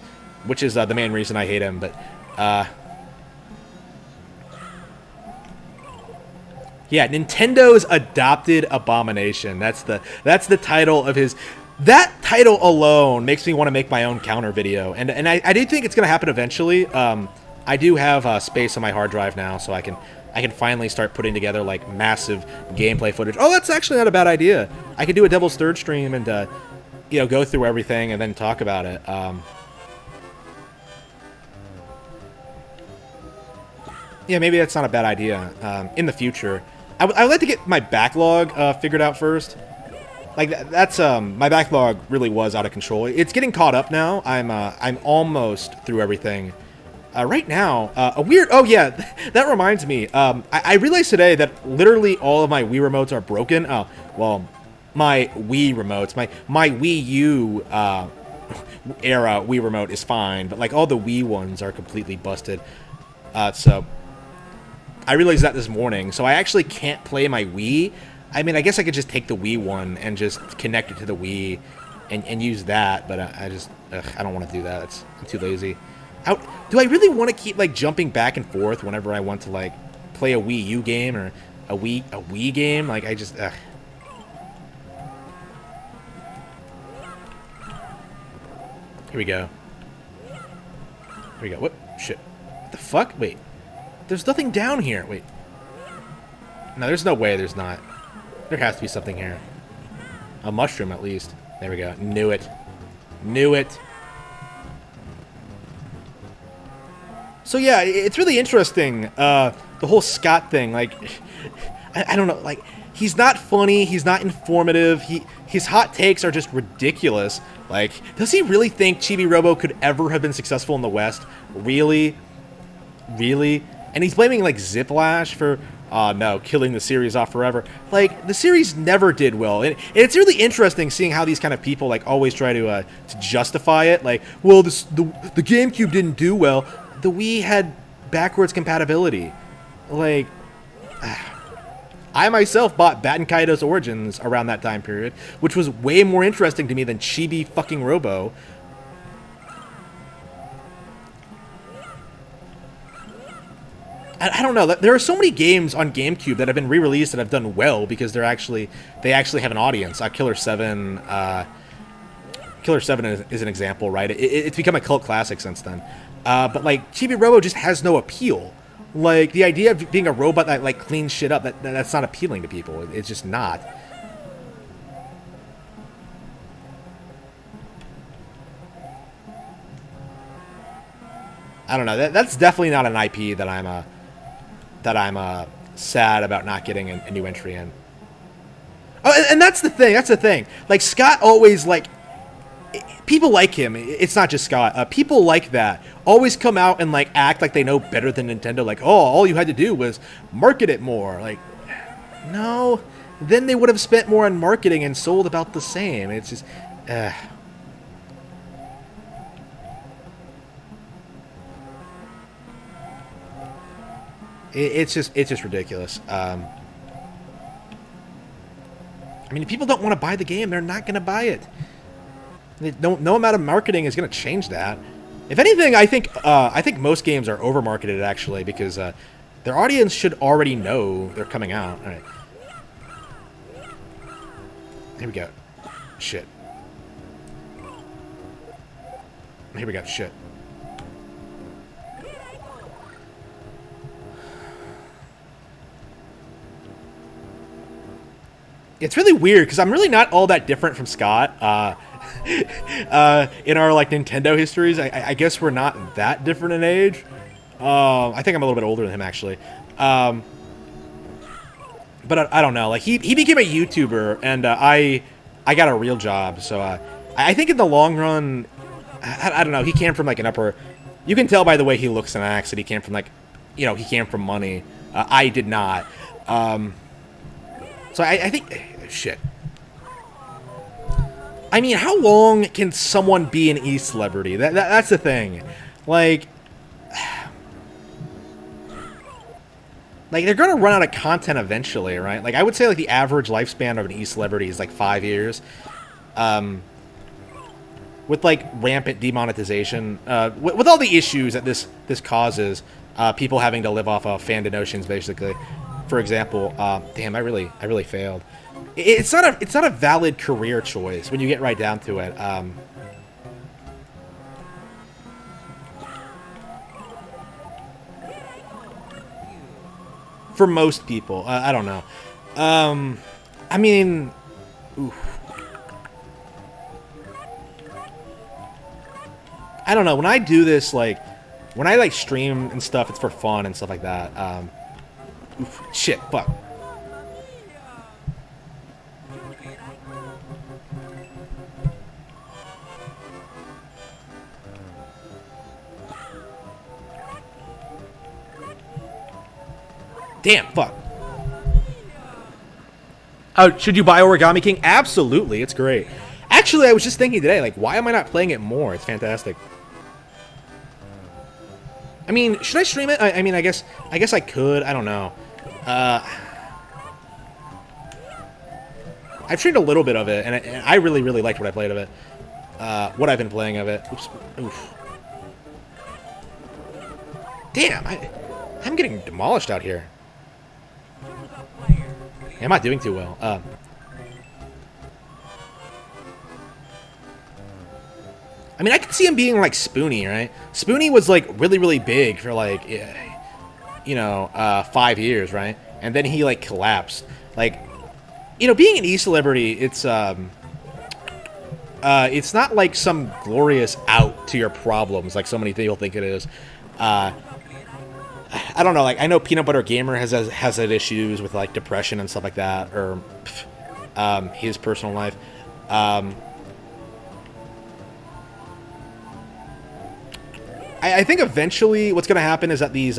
which is the main reason I hate him. But yeah, Nintendo's Adopted Abomination. That's the title of his. That title alone makes me want to make my own counter video, and I do think it's gonna happen eventually. I do have space on my hard drive now, so I can finally start putting together like massive gameplay footage. Oh, that's actually not a bad idea. I could do a Devil's Third stream and go through everything and then talk about it. Yeah, maybe that's not a bad idea in the future. I would like to get my backlog figured out first. Like that's my backlog really was out of control. It's getting caught up now. I'm almost through everything. Right now, oh yeah, that reminds me. I realized today that literally all of my Wii remotes are broken. Oh, well, my Wii remotes, my Wii U era Wii remote is fine, but like all the Wii ones are completely busted. So I realized that this morning, so I actually can't play my Wii. I mean, I guess I could just take the Wii one and just connect it to the Wii and use that, but I don't want to do that. I'm too lazy. Do I really want to keep like jumping back and forth whenever I want to like play a Wii U game or a Wii game? Like, I just Here we go. Here we go. What? Shit. What the fuck? Wait. There's nothing down here. Wait. No, there's no way there's not. There has to be something here. A mushroom, at least. There we go. Knew it. Knew it. So yeah, it's really interesting. The whole Scott thing. Like, I don't know. Like, he's not funny. He's not informative. His hot takes are just ridiculous. Like, does he really think Chibi Robo could ever have been successful in the West? Really? Really? And he's blaming like Ziplash for no, killing the series off forever. Like, the series never did well, and it's really interesting seeing how these kind of people like always try to justify it. Like, well, the GameCube didn't do well. The Wii had backwards compatibility. Like, I myself bought Baten Kaido's Origins around that time period, which was way more interesting to me than Chibi fucking Robo. I don't know. There are so many games on GameCube that have been re-released that have done well because they actually have an audience. Killer 7 is an example, right? It's become a cult classic since then. But like Chibi Robo just has no appeal. Like, the idea of being a robot that like cleans shit up, that's not appealing to people. It's just not. I don't know. That's definitely not an IP that I'm sad about not getting a new entry in. Oh, and that's the thing. That's the thing. Like, Scott always, like, people like him. It's not just Scott. People like that always come out and like act like they know better than Nintendo. Like, oh, all you had to do was market it more. Like, no. Then they would have spent more on marketing and sold about the same. It's just, It's just ridiculous. I mean, if people don't want to buy the game, they're not going to buy it. No amount of marketing is going to change that. If anything, I think most games are over-marketed, actually, because their audience should already know they're coming out. All right. Here we go. Shit. Here we go. Shit. It's really weird because I'm really not all that different from Scott. In our like Nintendo histories, I guess we're not that different in age. I think I'm a little bit older than him actually. But I don't know. Like he became a YouTuber, and I got a real job. So I think in the long run, I don't know. He came from like an upper. You can tell by the way he looks and acts that he came from like, you know, he came from money. I did not. So I think shit. I mean, how long can someone be an e-celebrity? That's the thing. Like they're gonna run out of content eventually, right? Like I would say, like the average lifespan of an e-celebrity is like 5 years. With like rampant demonetization, with all the issues that this causes, people having to live off of fan donations, basically. For example, damn, I really failed. It's not a valid career choice when you get right down to it. For most people, I don't know. I mean, oof. I don't know. When I do this, like, when I like stream and stuff, it's for fun and stuff like that. Oof, shit, fuck. Damn, fuck. Oh, should you buy Origami King? Absolutely, it's great. Actually, I was just thinking today, like, why am I not playing it more? It's fantastic. I mean, should I stream it? I mean, I guess I could. I don't know. I've streamed a little bit of it, and I really liked what I played of it. What I've been playing of it. Oops. Oof. Damn, I'm getting demolished out here. I'm not doing too well. I mean, I could see him being like Spoonie, right? Spoonie was like really big for like, you know, 5 years, right? And then he like collapsed. Like, you know, being an e-celebrity, it's not like some glorious out to your problems like so many people think it is. I don't know, like I know Peanut Butter Gamer has had issues with like depression and stuff like that, or his personal life. I think eventually what's going to happen is that these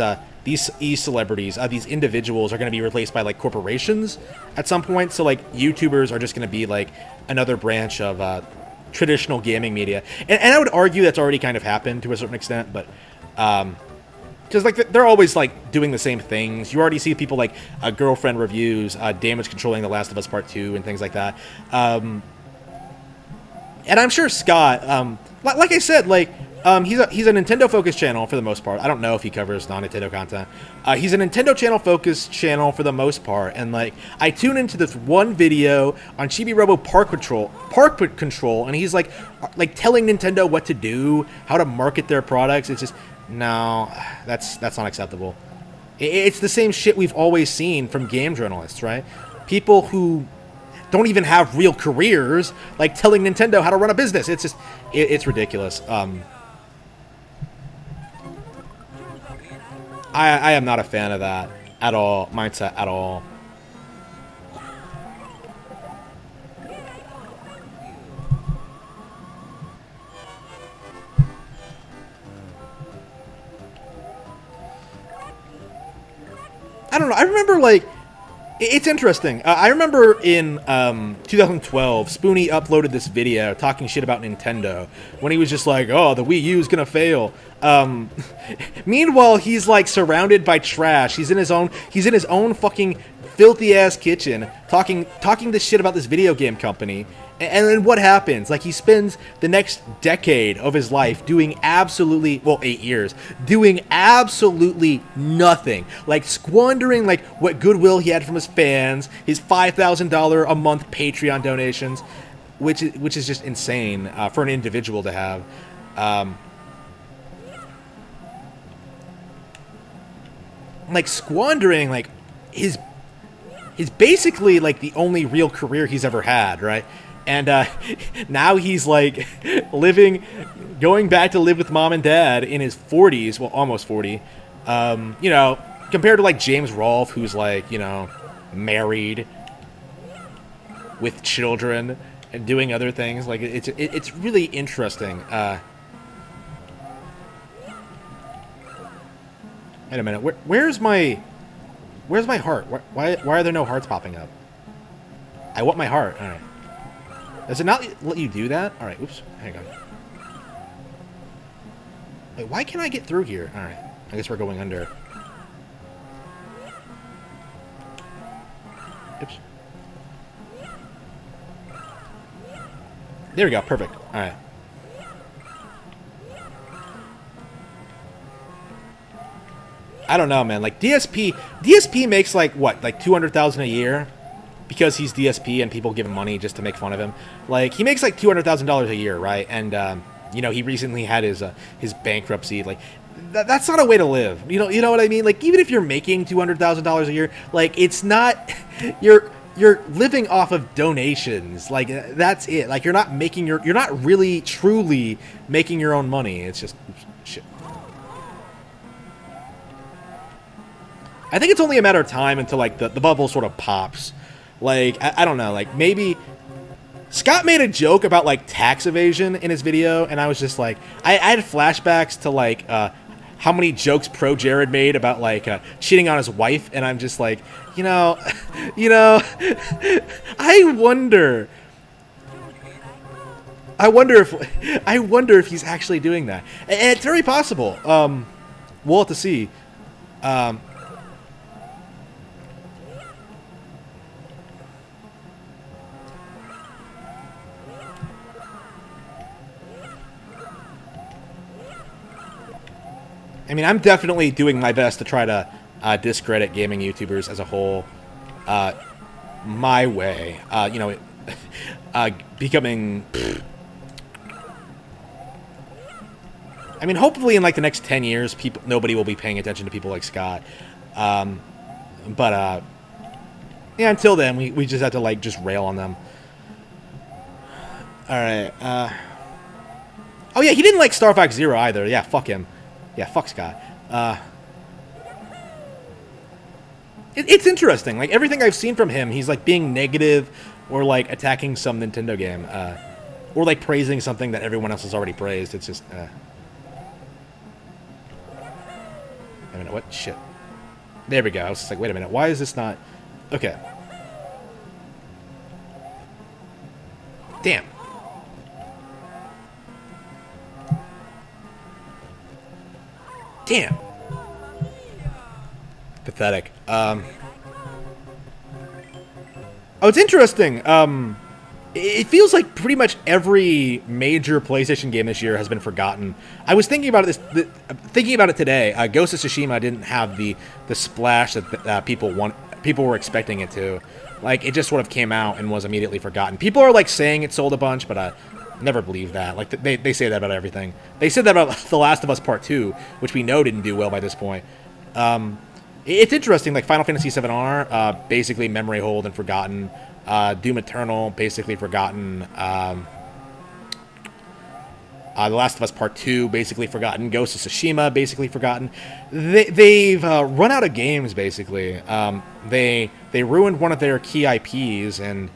e-celebrities, these individuals are going to be replaced by like corporations at some point. So like YouTubers are just going to be like another branch of traditional gaming media, and I would argue that's already kind of happened to a certain extent, but. Because like they're always like doing the same things. You already see people like Girlfriend Reviews, Damage Controlling The Last of Us Part 2, and things like that. And I'm sure Scott, like I said, like he's a Nintendo focused channel for the most part. I don't know if he covers non-Nintendo content. He's a Nintendo channel focused channel for the most part, and like I tune into this one video on Chibi Robo Park Control, and he's like telling Nintendo what to do, how to market their products. It's just. No, that's not acceptable. It's the same shit we've always seen from game journalists, right? People who don't even have real careers, like telling Nintendo how to run a business. It's just, it's ridiculous. I am not a fan of that at all, mindset at all. I don't know. I remember, like, it's interesting. I remember in 2012, Spoonie uploaded this video talking shit about Nintendo when he was just like, "Oh, the Wii U is gonna fail." Meanwhile, he's like surrounded by trash. He's in his own fucking filthy ass kitchen talking this shit about this video game company. And then what happens? Like, he spends the next decade of his life doing absolutely, well, 8 years, doing absolutely nothing. Like, squandering, like, what goodwill he had from his fans, his $5,000 a month Patreon donations, which is just insane for an individual to have. Like squandering like his basically like the only real career he's ever had, right? And now he's like going back to live with mom and dad in his 40s, well, almost 40. You know, compared to like James Rolfe, who's like, you know, married with children and doing other things. Like it's really interesting. Wait a minute, where's my heart? Why are there no hearts popping up? I want my heart. All right. Does it not let you do that? All right. Oops. Hang on. Wait, why can't I get through here? All right. I guess we're going under. Oops. There we go. Perfect. All right. I don't know, man. Like DSP makes like what, like 200,000 a year, because he's DSP and people give him money just to make fun of him. Like he makes like $200,000 a year, right? And you know, he recently had his bankruptcy. Like that's not a way to live. You know what I mean? Like even if you're making $200,000 a year, like it's not you're living off of donations. Like that's it. Like you're not really truly making your own money. It's just oops, shit. I think it's only a matter of time until like the bubble sort of pops. Like I don't know, like maybe Scott made a joke about like tax evasion in his video, and I was just like, I had flashbacks to like how many jokes Pro Jared made about like cheating on his wife, and I'm just like, you know, I wonder if he's actually doing that, and it's very possible. We'll have to see. I mean, I'm definitely doing my best to try to discredit gaming YouTubers as a whole, my way. You know, becoming. I mean, hopefully in like the next 10 years, nobody will be paying attention to people like Scott. But yeah, until then, we just have to like just rail on them. All right. Oh yeah, he didn't like Star Fox Zero either. Yeah, fuck him. Yeah, fuck Scott. It's interesting. Like, everything I've seen from him, he's, like, being negative or, like, attacking some Nintendo game. Or, like, praising something that everyone else has already praised. It's just, Wait a minute, what? Shit. There we go. I was just like, wait a minute. Why is this not... Okay. Damn. Damn. Pathetic. Oh, it's interesting. It feels like pretty much every major PlayStation game this year has been forgotten. I was thinking about it thinking about it today. Ghost of Tsushima didn't have the splash that people were expecting it to. Like, it just sort of came out and was immediately forgotten. People are like saying it sold a bunch, but I never believe that. Like, they say that about everything. They said that about The Last of Us Part 2, which we know didn't do well by this point. It's interesting, like Final Fantasy VII R, basically memory hold and forgotten. Doom Eternal, basically forgotten. The Last of Us Part 2, basically forgotten. Ghost of Tsushima, basically forgotten. They've run out of games, basically. They ruined one of their key IPs, and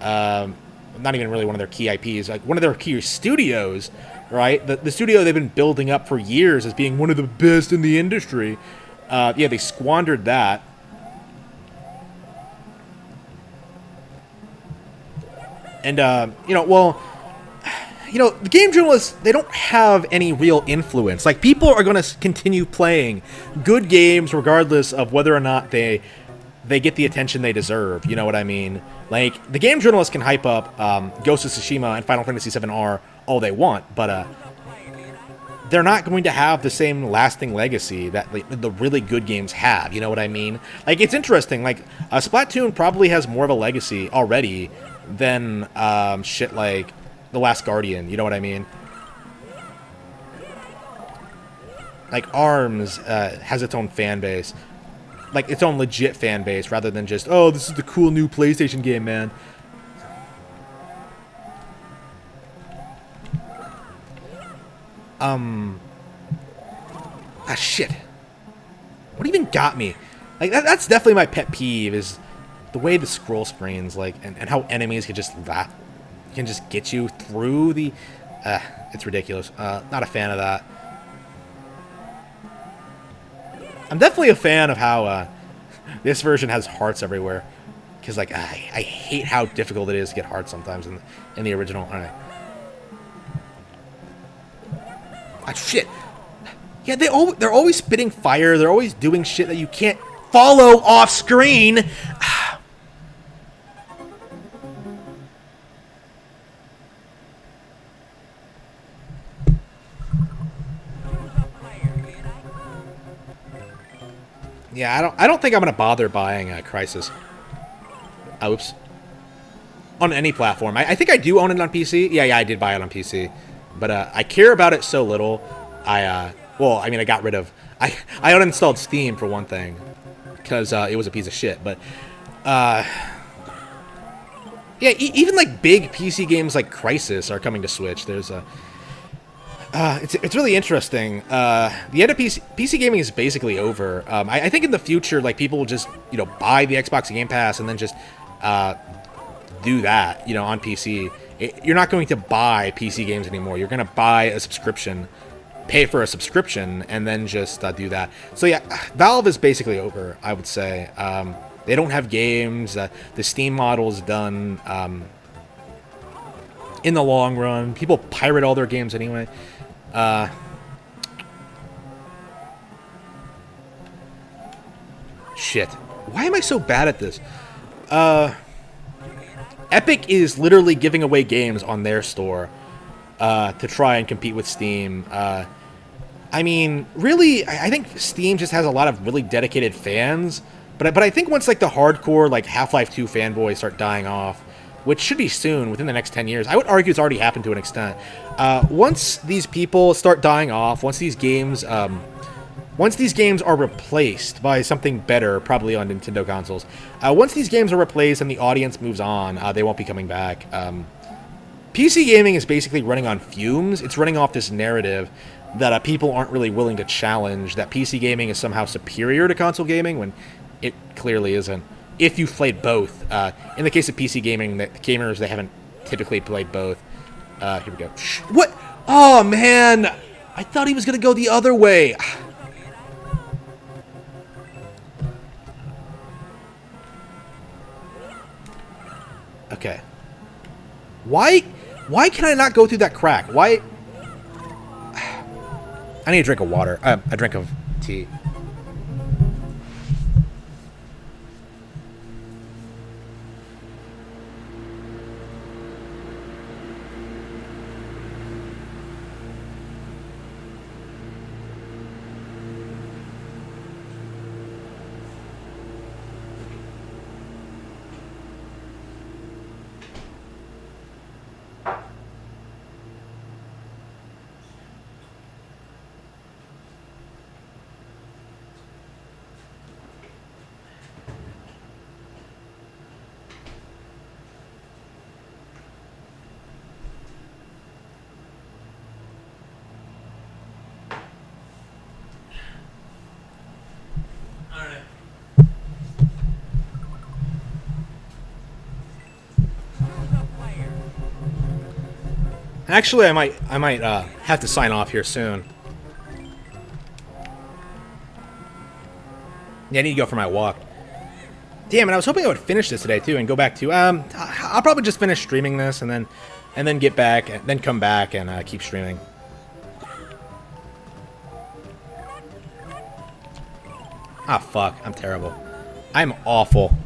not even really one of their key IPs, like one of their key studios, right? The studio they've been building up for years as being one of the best in the industry. Yeah, they squandered that. And, you know, well, you know, the game journalists, they don't have any real influence. Like, people are going to continue playing good games regardless of whether or not they get the attention they deserve. You know what I mean? Like, the game journalists can hype up Ghost of Tsushima and Final Fantasy VII R all they want, but they're not going to have the same lasting legacy that the really good games have. You know what I mean? Like, it's interesting. Like, Splatoon probably has more of a legacy already than shit like The Last Guardian. You know what I mean? like ARMS has its own fan base, like its own legit fan base, rather than just, oh, this is the cool new PlayStation game, man. Shit. What even got me? Like, that's definitely my pet peeve, is the way the scroll screens, like, and how enemies can just get you through the... it's ridiculous. Not a fan of that. I'm definitely a fan of how this version has hearts everywhere. Because, like, I hate how difficult it is to get hearts sometimes in the original. Alright. Shit. Yeah, they're always spitting fire. They're always doing shit that you can't follow off screen. Yeah, I don't think I'm gonna bother buying Crysis. Oops. On any platform. I think I do own it on PC. Yeah, I did buy it on PC. But I care about it so little. Well, I mean, I got rid of... I uninstalled Steam, for one thing. Because it was a piece of shit. But, yeah, even, like, big PC games like Crysis are coming to Switch. There's a... it's really interesting. The end of PC gaming is basically over. I think in the future, like, people will just, buy the Xbox Game Pass and then just do that, on PC. You're not going to buy PC games anymore. You're going to buy a subscription, pay for a subscription, and then just do that. So yeah, Valve is basically over, I would say. They don't have games. The Steam model is done. In the long run, people pirate all their games anyway. Shit. Why am I so bad at this? Epic is literally giving away games on their store to try and compete with Steam. I mean, really, I think Steam just has a lot of really dedicated fans. But I think once, like, the hardcore, like, Half-Life 2 fanboys start dying off, which should be soon, within the next 10 years. I would argue it's already happened to an extent. Once these people start dying off, once these games are replaced by something better, probably on Nintendo consoles, once these games are replaced and the audience moves on, they won't be coming back. PC gaming is basically running on fumes. It's running off this narrative that people aren't really willing to challenge, that PC gaming is somehow superior to console gaming, when it clearly isn't. If you've played both. In the case of PC gaming, the gamers, they haven't typically played both. Here we go. Shh. What? Oh, man! I thought he was going to go the other way. Okay. Why can I not go through that crack? Why? I need a drink of water. A drink of tea. Actually, I might have to sign off here soon. Yeah, I need to go for my walk. Damn it! I was hoping I would finish this today too, and go back to. I'll probably just finish streaming this, and then get back, and then come back and keep streaming. Ah, fuck! I'm terrible. I'm awful.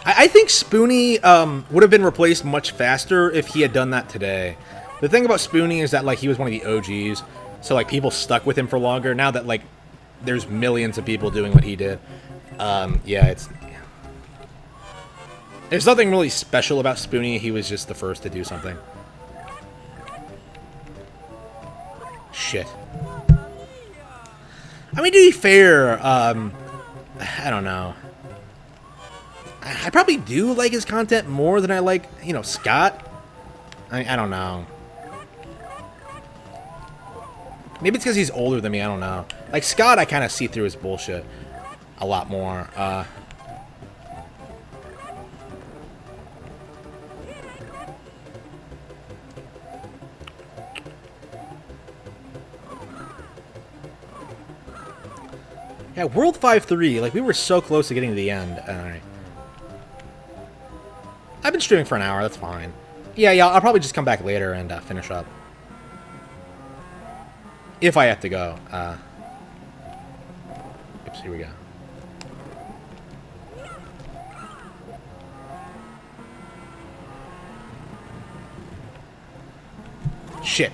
I think Spoony would have been replaced much faster if he had done that today. The thing about Spoony is that, like, he was one of the OGs, so, like, people stuck with him for longer. Now that, like, there's millions of people doing what he did, yeah, it's... There's nothing really special about Spoonie. He was just the first to do something. Shit. I mean, to be fair, I don't know. I probably do like his content more than I like, you know, Scott. I don't know. Maybe it's because he's older than me. I don't know. Like, Scott, I kind of see through his bullshit a lot more. Yeah, World 5-3, like, we were so close to getting to the end. Alright. I've been streaming for an hour, that's fine. Yeah, I'll probably just come back later and finish up. If I have to go. Oops, here we go. Shit.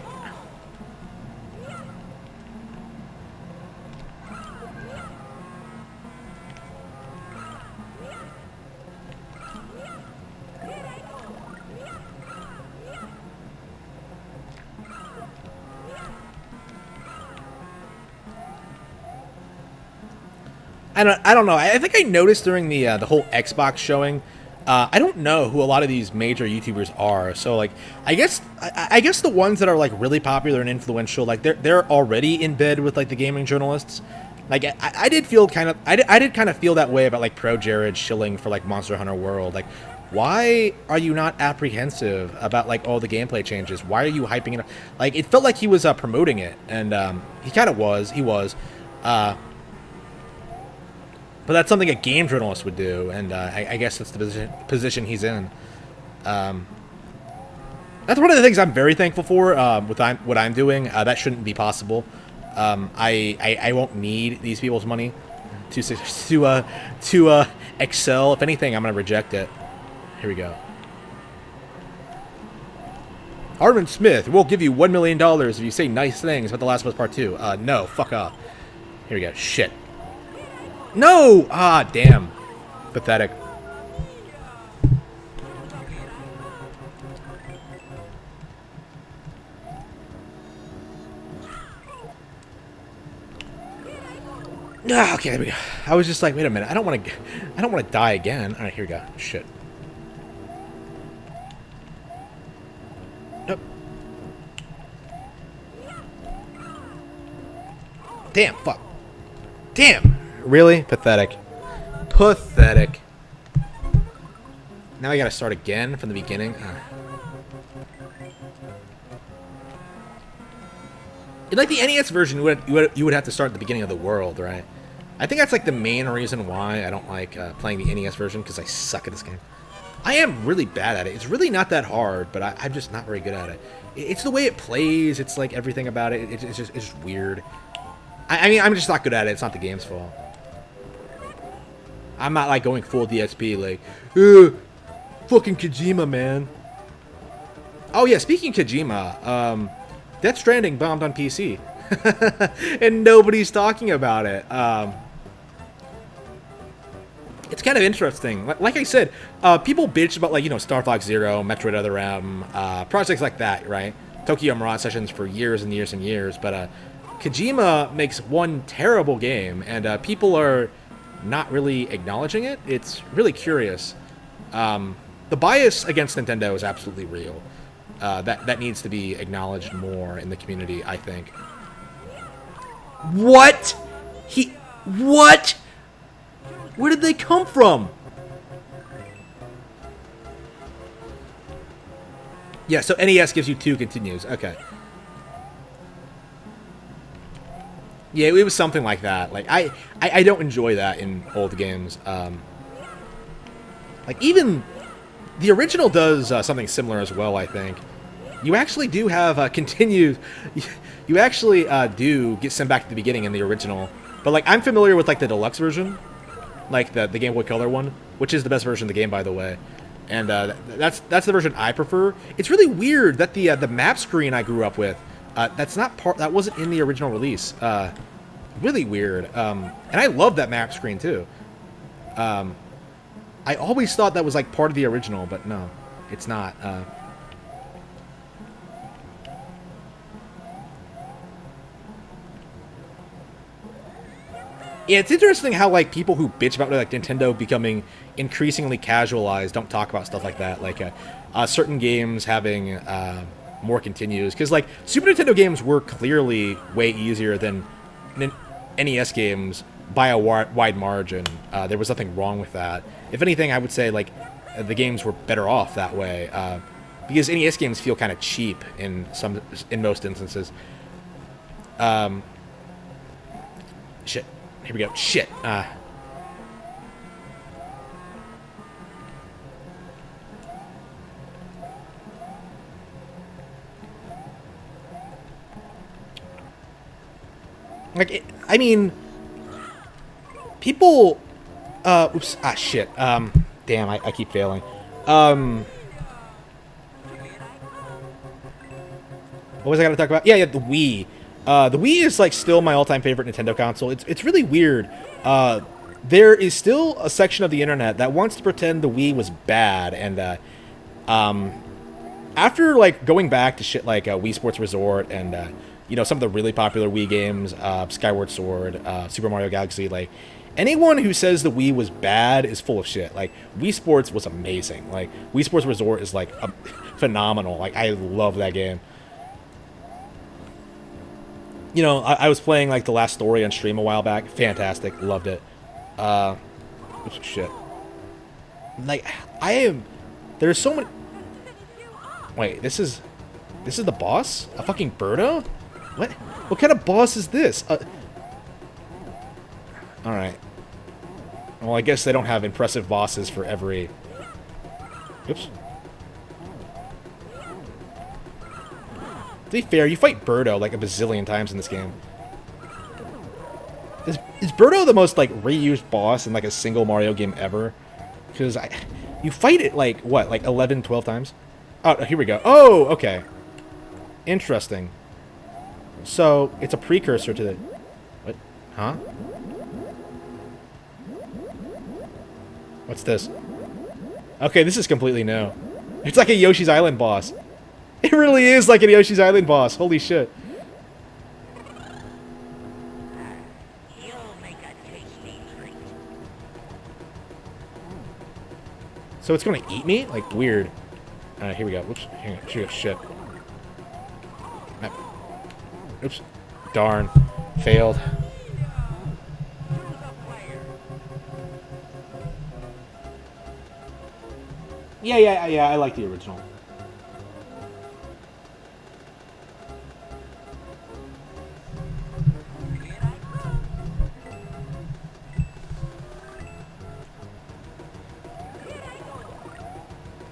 I don't know. I think I noticed during the whole Xbox showing, I don't know who a lot of these major YouTubers are. So like, I guess the ones that are like really popular and influential, like they're already in bed with like the gaming journalists. Like I did feel kind of I did kind of feel that way about like ProJared shilling for like Monster Hunter World. Like, why are you not apprehensive about like all the gameplay changes? Why are you hyping it up? Like, it felt like he was promoting it, and he kind of was. He was. But that's something a game journalist would do, and I guess that's the position he's in. That's one of the things I'm very thankful for with what I'm doing. That shouldn't be possible. I won't need these people's money to excel. If anything, I'm gonna reject it. Here we go. Armin Smith, we'll give you $1 million if you say nice things about The Last of Us Part 2. No, fuck off. Here we go. Shit. No! Ah, damn. Pathetic. Ah, okay, there we go. I was just like, wait a minute. I don't want to die again. All right, here we go. Shit. Nope. Damn, fuck. Damn. Really? Pathetic. Pathetic. Now I gotta start again from the beginning. In like the NES version, you would have to start at the beginning of the world, right? I think that's like the main reason why I don't like playing the NES version, because I suck at this game. I am really bad at it. It's really not that hard, but I'm just not very good at it. It's the way it plays. It's like everything about it. It's just weird. I mean, I'm just not good at it. It's not the game's fault. I'm not like going full DSP, like, fucking Kojima, man. Oh yeah, speaking of Kojima, Death Stranding bombed on PC, and nobody's talking about it. It's kind of interesting. Like I said, people bitch about, like, you know, Star Fox Zero, Metroid Other M, projects like that, right? Tokyo Mirage Sessions for years and years and years, but Kojima makes one terrible game, and people are not really acknowledging it. It's really curious. The bias against Nintendo is absolutely real. That needs to be acknowledged more in the community, I think. What? What? Where did they come from? Yeah, so NES gives you 2 continues. Okay. Yeah, it was something like that. Like, I don't enjoy that in old games. Like, even the original does something similar as well, I think. You actually do have continued... You actually do get sent back to the beginning in the original. But, like, I'm familiar with, like, the deluxe version. Like, the Game Boy Color one. Which is the best version of the game, by the way. And that's the version I prefer. It's really weird that the map screen I grew up with... that wasn't in the original release. Really weird. And I love that map screen too. I always thought that was like part of the original, but no, it's not. Yeah, it's interesting how like people who bitch about like Nintendo becoming increasingly casualized don't talk about stuff like that, like certain games having more continues, because like Super Nintendo games were clearly way easier than NES games by a wide margin. There was nothing wrong with that. If anything, I would say like the games were better off that way, because NES games feel kind of cheap in most instances. Shit. Here we go. Shit. Like, I mean, people. Oops. Ah, shit. Damn. I keep failing. What was I gonna talk about? Yeah, the Wii. The Wii is like still my all-time favorite Nintendo console. It's really weird. There is still a section of the internet that wants to pretend the Wii was bad, and after like going back to shit like Wii Sports Resort and some of the really popular Wii games, Skyward Sword, Super Mario Galaxy, like anyone who says the Wii was bad is full of shit. Like Wii Sports was amazing. Like Wii Sports Resort is like phenomenal. Like I love that game. I was playing, like, The Last Story on stream a while back. Fantastic. Loved it. Oops, shit. Like, there's so many... Wait, this is the boss? A fucking Birdo? What? What kind of boss is this? Alright. Well, I guess they don't have impressive bosses for every... Oops. To be fair, you fight Birdo like a bazillion times in this game. Is Birdo the most like reused boss in like a single Mario game ever? Because you fight it like what, like 11, 12 times? Oh, here we go. Oh, okay. Interesting. So it's a precursor to the what? Huh? What's this? Okay, this is completely new. It's like a Yoshi's Island boss. It really is like a Yoshi's Island boss. Holy shit. So it's gonna eat me? Like, weird. Alright, here we go. Whoops. Here we go. Shit. Oops. Darn. Failed. Yeah, I like the original.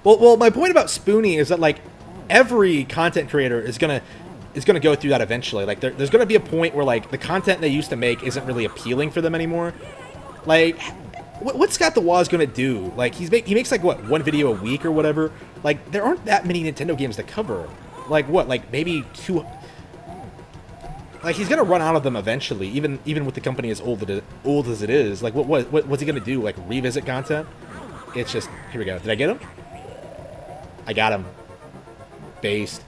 Well, my point about Spoonie is that like every content creator is gonna go through that eventually. Like there's gonna be a point where like the content they used to make isn't really appealing for them anymore. Like, what's Scott the Woz gonna do? Like he makes like what, one video a week or whatever. Like there aren't that many Nintendo games to cover. Like what? Like maybe two. Like he's gonna run out of them eventually, even with the company as old as it is. Like what's he gonna do? Like revisit content? It's just, here we go. Did I get him? I got him. Based.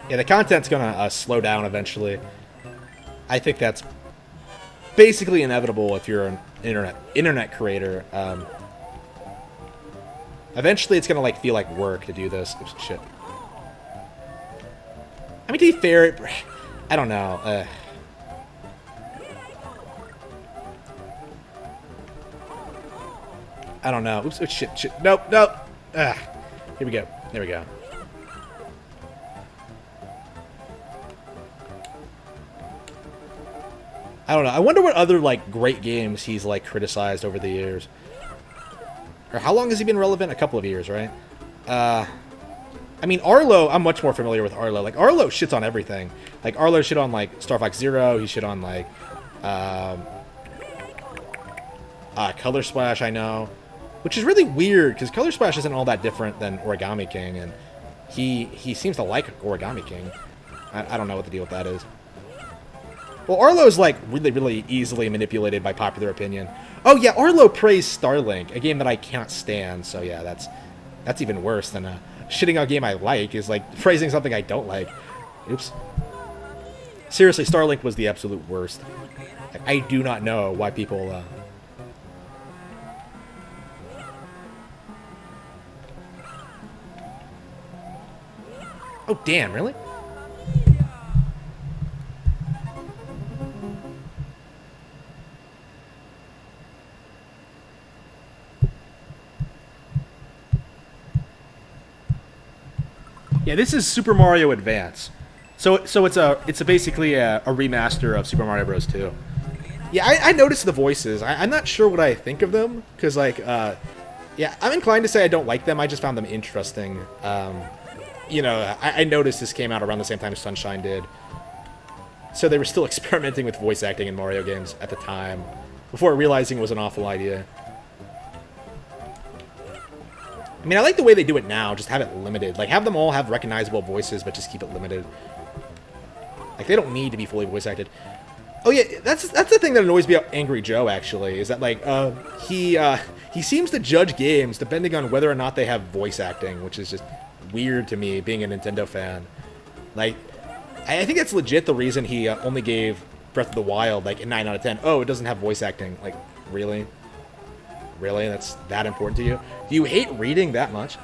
Yeah, the content's gonna slow down eventually. I think that's basically inevitable if you're an internet creator. Eventually, it's gonna like feel like work to do this. Oops, shit. I mean, to be fair, I don't know. I don't know. Oops, shit. Nope. Here we go. There we go. I don't know. I wonder what other like great games he's like criticized over the years. Or how long has he been relevant? A couple of years, right? I mean, Arlo, I'm much more familiar with Arlo. Like, Arlo shits on everything. Like, Arlo shit on, like, Star Fox Zero. He shit on, like, Color Splash, I know. which is really weird because Color Splash isn't all that different than Origami King, and he seems to like Origami King. I don't know what the deal with that is. Well, Arlo's like really easily manipulated by popular opinion. Oh yeah, Arlo praised Starlink, a game that I can't stand. So yeah, that's even worse than shitting on a game I like is like praising something I don't like. Oops. Seriously, Starlink was the absolute worst. I do not know why people. Oh damn! Really? Yeah, this is Super Mario Advance. So it's basically a remaster of Super Mario Bros. 2. Yeah, I noticed the voices. I'm not sure what I think of them because yeah, I'm inclined to say I don't like them. I just found them interesting. You know, I noticed this came out around the same time Sunshine did. So they were still experimenting with voice acting in Mario games at the time before realizing it was an awful idea. I mean, I like the way they do it now. Just have it limited. Like, have them all have recognizable voices, but just keep it limited. Like, they don't need to be fully voice acted. Oh yeah, that's the thing that annoys me about Angry Joe, actually, is that, like, he seems to judge games depending on whether or not they have voice acting, which is just weird to me, being a Nintendo fan. Like, I think that's legit the reason he only gave Breath of the Wild, like, a 9 out of 10. Oh, it doesn't have voice acting. Like, really? Really? That's that important to you? Do you hate reading that much?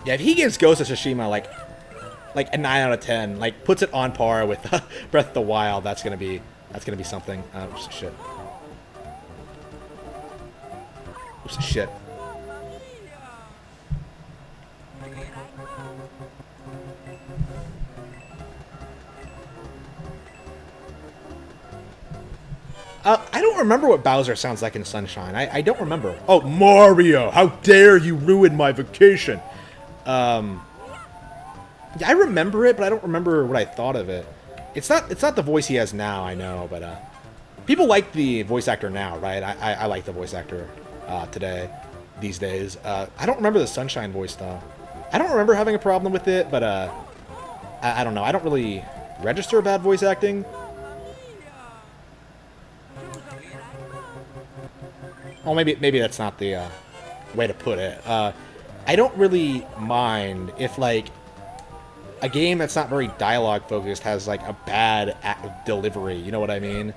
Yeah, if he gives Ghost of Tsushima like a 9 out of 10, like puts it on par with Breath of the Wild, that's gonna be something. Oops, shit. Oops, shit. I don't remember what Bowser sounds like in Sunshine. I don't remember. Oh, Mario! How dare you ruin my vacation! Yeah, I remember it, but I don't remember what I thought of it. It's not the voice he has now, I know, but people like the voice actor now, right? I like the voice actor today, these days. I don't remember the Sunshine voice though. I don't remember having a problem with it, but I don't know. I don't really register bad voice acting. Well, maybe that's not the way to put it. I don't really mind if, like, a game that's not very dialogue focused has, like, a bad delivery. You know what I mean?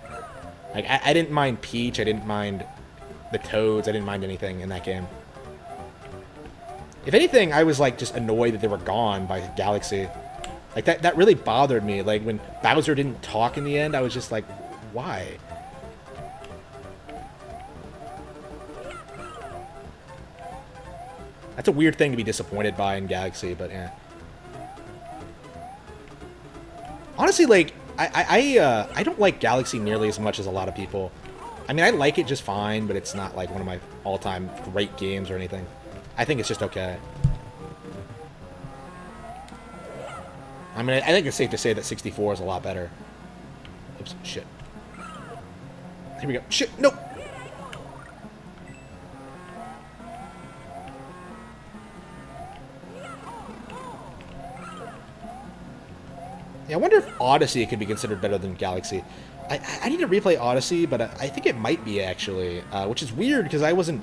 Like, I didn't mind Peach. I didn't mind the Toads. I didn't mind anything in that game. If anything, I was, like, just annoyed that they were gone by Galaxy. Like, that really bothered me. Like, when Bowser didn't talk in the end, I was just like, why? That's a weird thing to be disappointed by in Galaxy, but yeah. Honestly, like, I don't like Galaxy nearly as much as a lot of people. I mean, I like it just fine, but it's not like one of my all-time great games or anything. I think it's just okay. I mean, I think it's safe to say that 64 is a lot better. Oops, shit. Here we go. Shit, no! Yeah, I wonder if Odyssey could be considered better than Galaxy. I need to replay Odyssey, but I think it might be actually, which is weird because I wasn't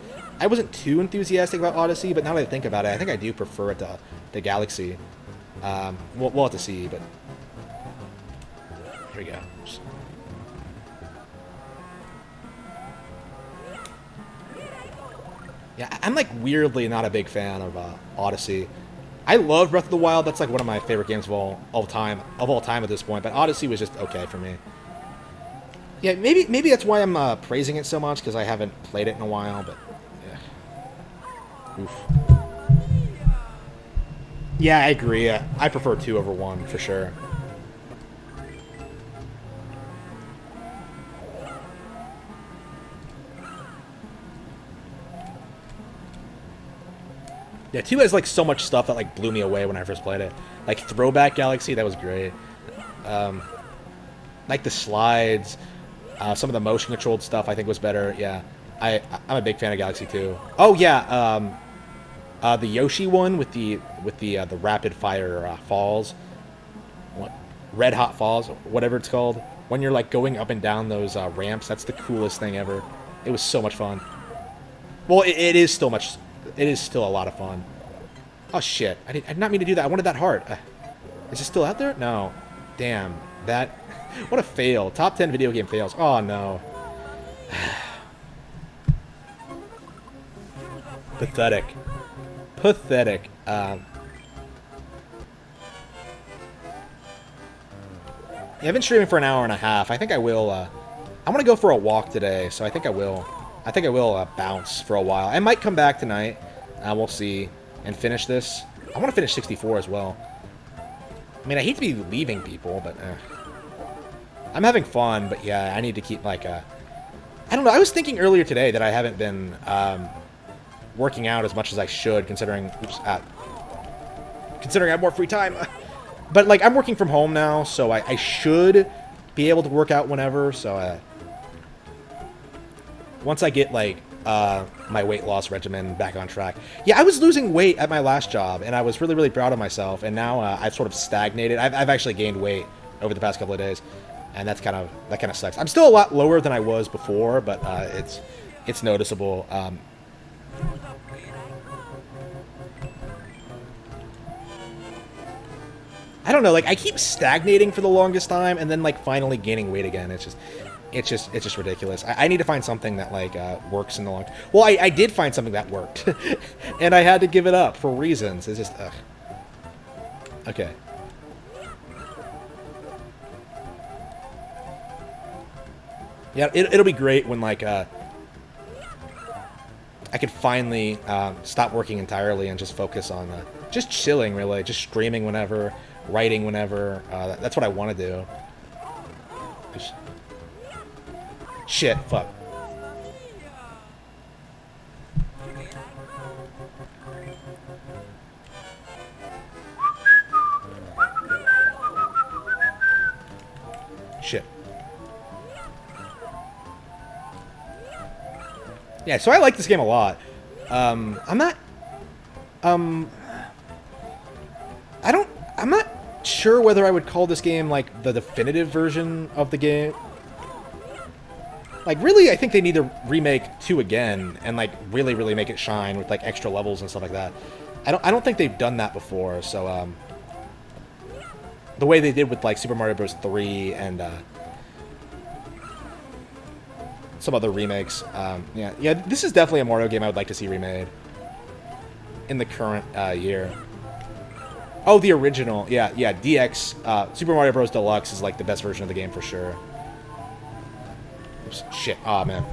too enthusiastic about Odyssey, but now that I think about it, I think I do prefer it to Galaxy. We'll have to see, but here we go. Oops. Yeah, I'm like weirdly not a big fan of Odyssey. I love Breath of the Wild. That's like one of my favorite games of all time at this point. But Odyssey was just okay for me. Yeah, maybe that's why I'm praising it so much because I haven't played it in a while. But yeah. Oof. Yeah, I agree. I prefer 2 over 1 for sure. Yeah, 2 has like so much stuff that like blew me away when I first played it. Like Throwback Galaxy, that was great. Like the slides, some of the motion controlled stuff I think was better. Yeah, I'm a big fan of Galaxy 2. Oh yeah, the Yoshi one with the rapid fire falls, what, red hot falls, whatever it's called. When you're like going up and down those ramps, that's the coolest thing ever. It was so much fun. Well, it is still much. It is still a lot of fun. Oh shit! I did not mean to do that. I wanted that heart. Is it still out there? No. Damn. That. What a fail. Top 10 video game fails. Oh no. Pathetic. Pathetic. Yeah, I've been streaming for an hour and a half. I think I will. I want to go for a walk today, so I think I will. I think I will bounce for a while. I might come back tonight. We'll see. And finish this. I want to finish 64 as well. I mean, I hate to be leaving people, but I'm having fun. But yeah, I need to keep like I don't know. I was thinking earlier today that I haven't been working out as much as I should, considering considering I have more free time. But like I'm working from home now, so I should be able to work out whenever. So once I get like my weight loss regimen back on track. Yeah, I was losing weight at my last job, and I was really, really proud of myself. And now I've sort of stagnated. I've actually gained weight over the past couple of days, and that kind of sucks. I'm still a lot lower than I was before, but it's noticeable. I don't know. Like I keep stagnating for the longest time, and then like finally gaining weight again. It's just ridiculous. I need to find something that like works in the long. Well, I did find something that worked, and I had to give it up for reasons. It's just okay. Yeah, it'll be great when like I could finally stop working entirely and just focus on just chilling, really, just streaming whenever, writing whenever. That's what I want to do. Shit, fuck. Shit. Yeah, so I like this game a lot. I'm not sure whether I would call this game like the definitive version of the game. Like, really, I think they need to remake 2 again and, like, really, really make it shine with, like, extra levels and stuff like that. I don't think they've done that before, so, the way they did with, like, Super Mario Bros. 3 and, some other remakes, yeah, this is definitely a Mario game I would like to see remade in the current, year. Oh, the original, yeah, DX, Super Mario Bros. Deluxe is, like, the best version of the game for sure. Shit. Aw, man.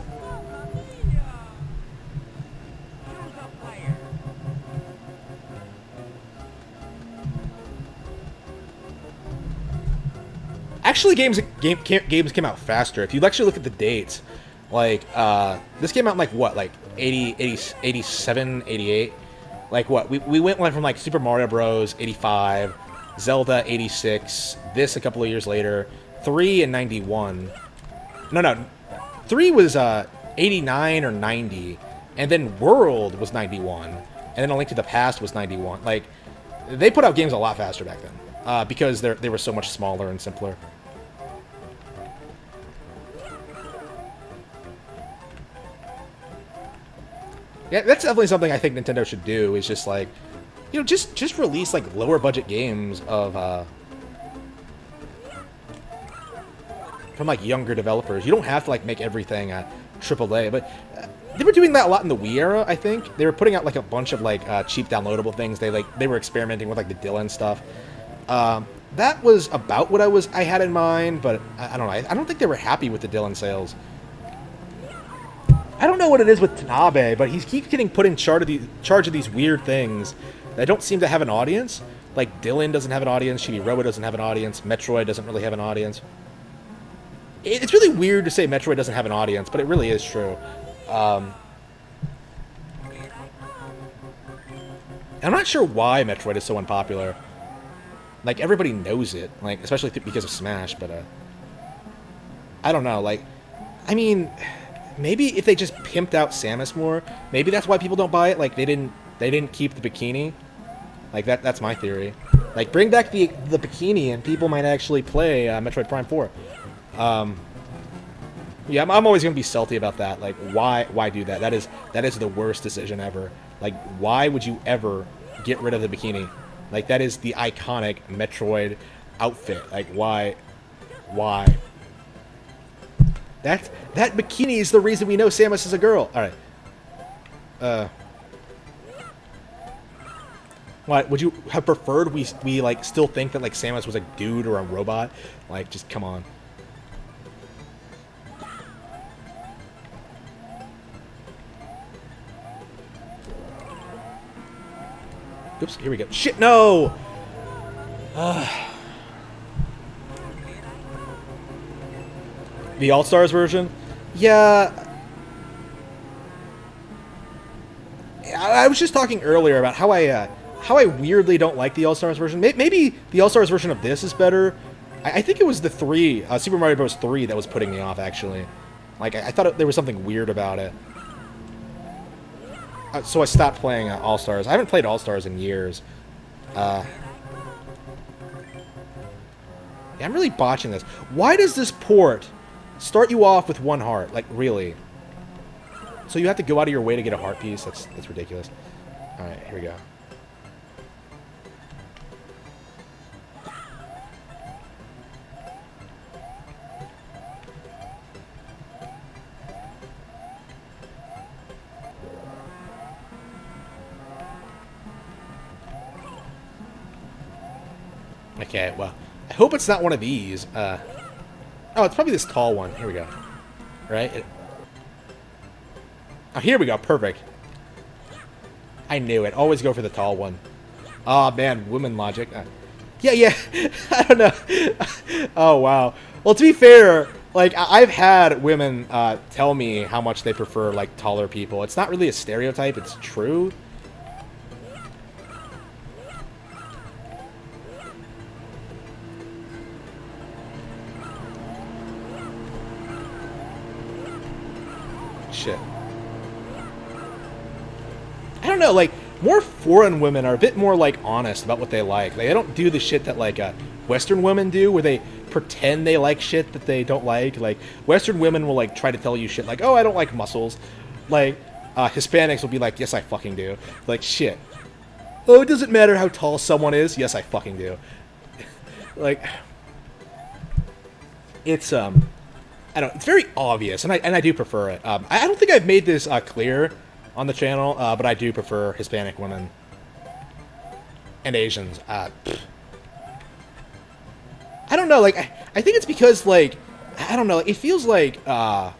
Actually, games came out faster. If you actually look at the dates, like, this came out in, like, what? Like, 87, 88? Like, what? We went from, like, Super Mario Bros. 85, Zelda 86, this a couple of years later, 3 in 91. No. 3 was 89 or 90, and then World was 91, and then A Link to the Past was 91. Like, they put out games a lot faster back then, because they were so much smaller and simpler. Yeah, that's definitely something I think Nintendo should do, is just like, you know, just release like lower budget games of from like younger developers. You don't have to like make everything AAA, but they were doing that a lot in the Wii era. I think they were putting out like a bunch of like cheap downloadable things. They were experimenting with like the Dylan stuff. That was about what I had in mind, but I don't know. I don't think they were happy with the Dylan sales. I don't know what it is with Tanabe, but he keeps getting put in charge of these weird things that don't seem to have an audience. Like Dylan doesn't have an audience, Chibi Robo doesn't have an audience, Metroid doesn't really have an audience. It's really weird to say Metroid doesn't have an audience, but it really is true. I'm not sure why Metroid is so unpopular. Like, everybody knows it, like, especially because of Smash, but, I don't know, like, I mean, maybe if they just pimped out Samus more, maybe that's why people don't buy it, like, they didn't keep the bikini. Like, that's my theory. Like, bring back the bikini and people might actually play, Metroid Prime 4. Yeah, I'm always gonna be salty about that, like, why do that? That is the worst decision ever. Like, why would you ever get rid of the bikini? Like, that is the iconic Metroid outfit. Like, why? That bikini is the reason we know Samus is a girl. All right. What would you have preferred? We like still think that like Samus was a dude or a robot? Like, just come on. Oops, here we go. Shit, no! The All-Stars version? Yeah. I was just talking earlier about how I weirdly don't like the All-Stars version. Maybe the All-Stars version of this is better. I think it was the Super Mario Bros. 3 that was putting me off, actually. Like, I thought there was something weird about it. So I stopped playing All-Stars. I haven't played All-Stars in years. Yeah, I'm really botching this. Why does this port start you off with 1 heart? Like, really? So you have to go out of your way to get a heart piece? That's ridiculous. Alright, here we go. Okay, well, I hope it's not one of these. Oh, it's probably this tall one. Here we go. Right? Oh, here we go. Perfect. I knew it. Always go for the tall one. Oh, man. Women logic. Yeah. I don't know. Oh, wow. Well, to be fair, like, I've had women tell me how much they prefer, like, taller people. It's not really a stereotype. It's true. Shit. I don't know, like, more foreign women are a bit more, like, honest about what they like. They don't do the shit that, like, Western women do, where they pretend they like shit that they don't like. Like, Western women will, like, try to tell you shit like, oh, I don't like muscles. Like, Hispanics will be like, yes, I fucking do. Like, shit. Oh, it doesn't matter how tall someone is. Yes, I fucking do. Like, it's, I don't. It's very obvious, and I do prefer it. I don't think I've made this clear on the channel, but I do prefer Hispanic women and Asians. I don't know. Like, I think it's because, like, I don't know. It feels like I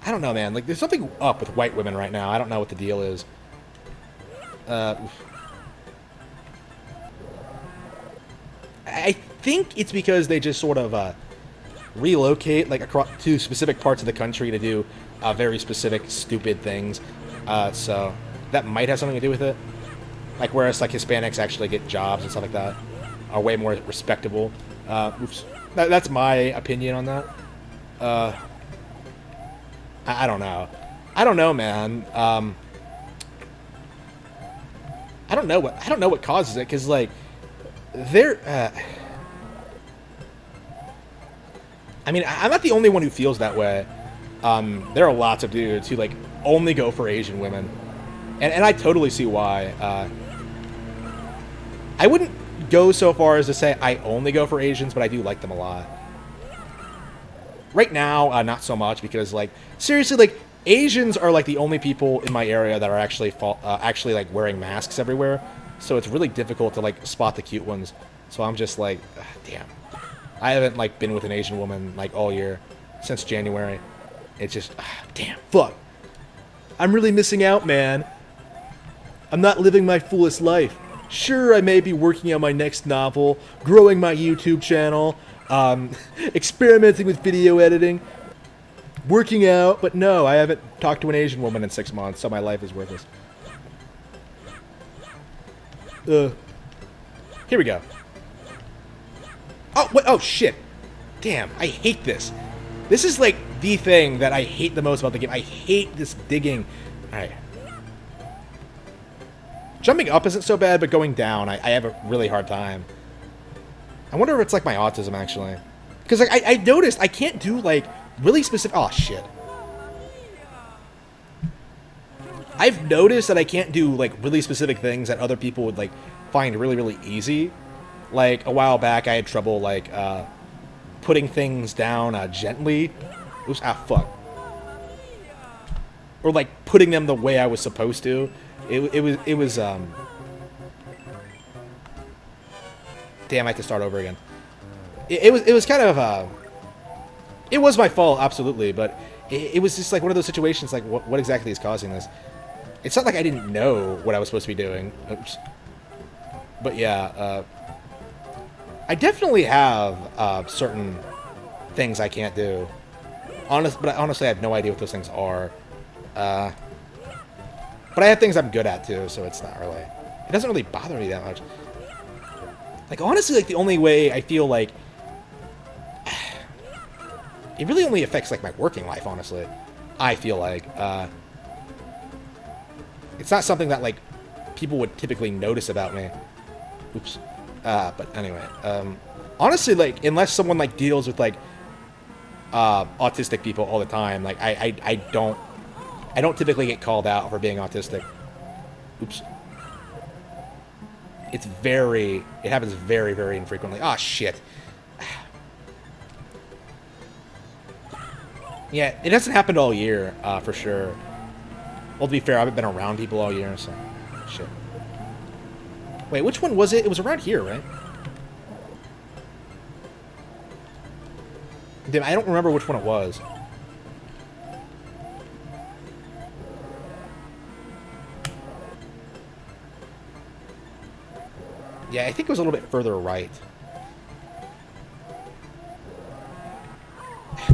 don't know, man. Like, there's something up with white women right now. I don't know what the deal is. I think it's because they just sort of relocate, like, across to specific parts of the country to do very specific, stupid things. So that might have something to do with it. Like, whereas, like, Hispanics actually get jobs and stuff like that, are way more respectable. Oops. That's my opinion on that. I don't know. I don't know, man. I don't know what causes it, because, like, I mean, I'm not the only one who feels that way. There are lots of dudes who, like, only go for Asian women. And I totally see why. I wouldn't go so far as to say I only go for Asians, but I do like them a lot. Right now, not so much, because, like, seriously, like, Asians are, like, the only people in my area that are actually like, wearing masks everywhere. So it's really difficult to, like, spot the cute ones. So I'm just like, damn. I haven't, like, been with an Asian woman, like, all year. Since January. It's just, damn, fuck. I'm really missing out, man. I'm not living my fullest life. Sure, I may be working on my next novel, growing my YouTube channel, experimenting with video editing. working out, but no, I haven't talked to an Asian woman in 6 months, so my life is worthless. Here we go. Oh, what? Oh, shit. Damn, I hate this. This is like the thing that I hate the most about the game. I hate this digging. Alright. Jumping up isn't so bad, but going down, I have a really hard time. I wonder if it's like my autism, actually. Because like, I noticed I can't do like really specific... Oh, shit. I've noticed that I can't do like really specific things that other people would like find really, really easy. Like a while back, I had trouble like putting things down gently. Oops, ah, fuck. Or like putting them the way I was supposed to. It was damn, I have to start over again. It was kind of it was my fault, absolutely, but it was just like one of those situations like what exactly is causing this? It's not like I didn't know what I was supposed to be doing. Oops. But yeah, I definitely have certain things I can't do. But honestly, I have no idea what those things are. But I have things I'm good at too, so it's not really... It doesn't really bother me that much. Like, honestly, like, the only way I feel like... It really only affects, like, my working life, honestly. I feel like. It's not something that, like, people would typically notice about me. Oops. But anyway. Honestly, like, unless someone, like, deals with, like, autistic people all the time, like, I don't typically get called out for being autistic. Oops. It happens very, very infrequently. Ah, shit. Yeah, it hasn't happened all year, for sure. Well, to be fair, I haven't been around people all year, so... Shit. Wait, which one was it? It was around here, right? Damn, I don't remember which one it was. Yeah, I think it was a little bit further right.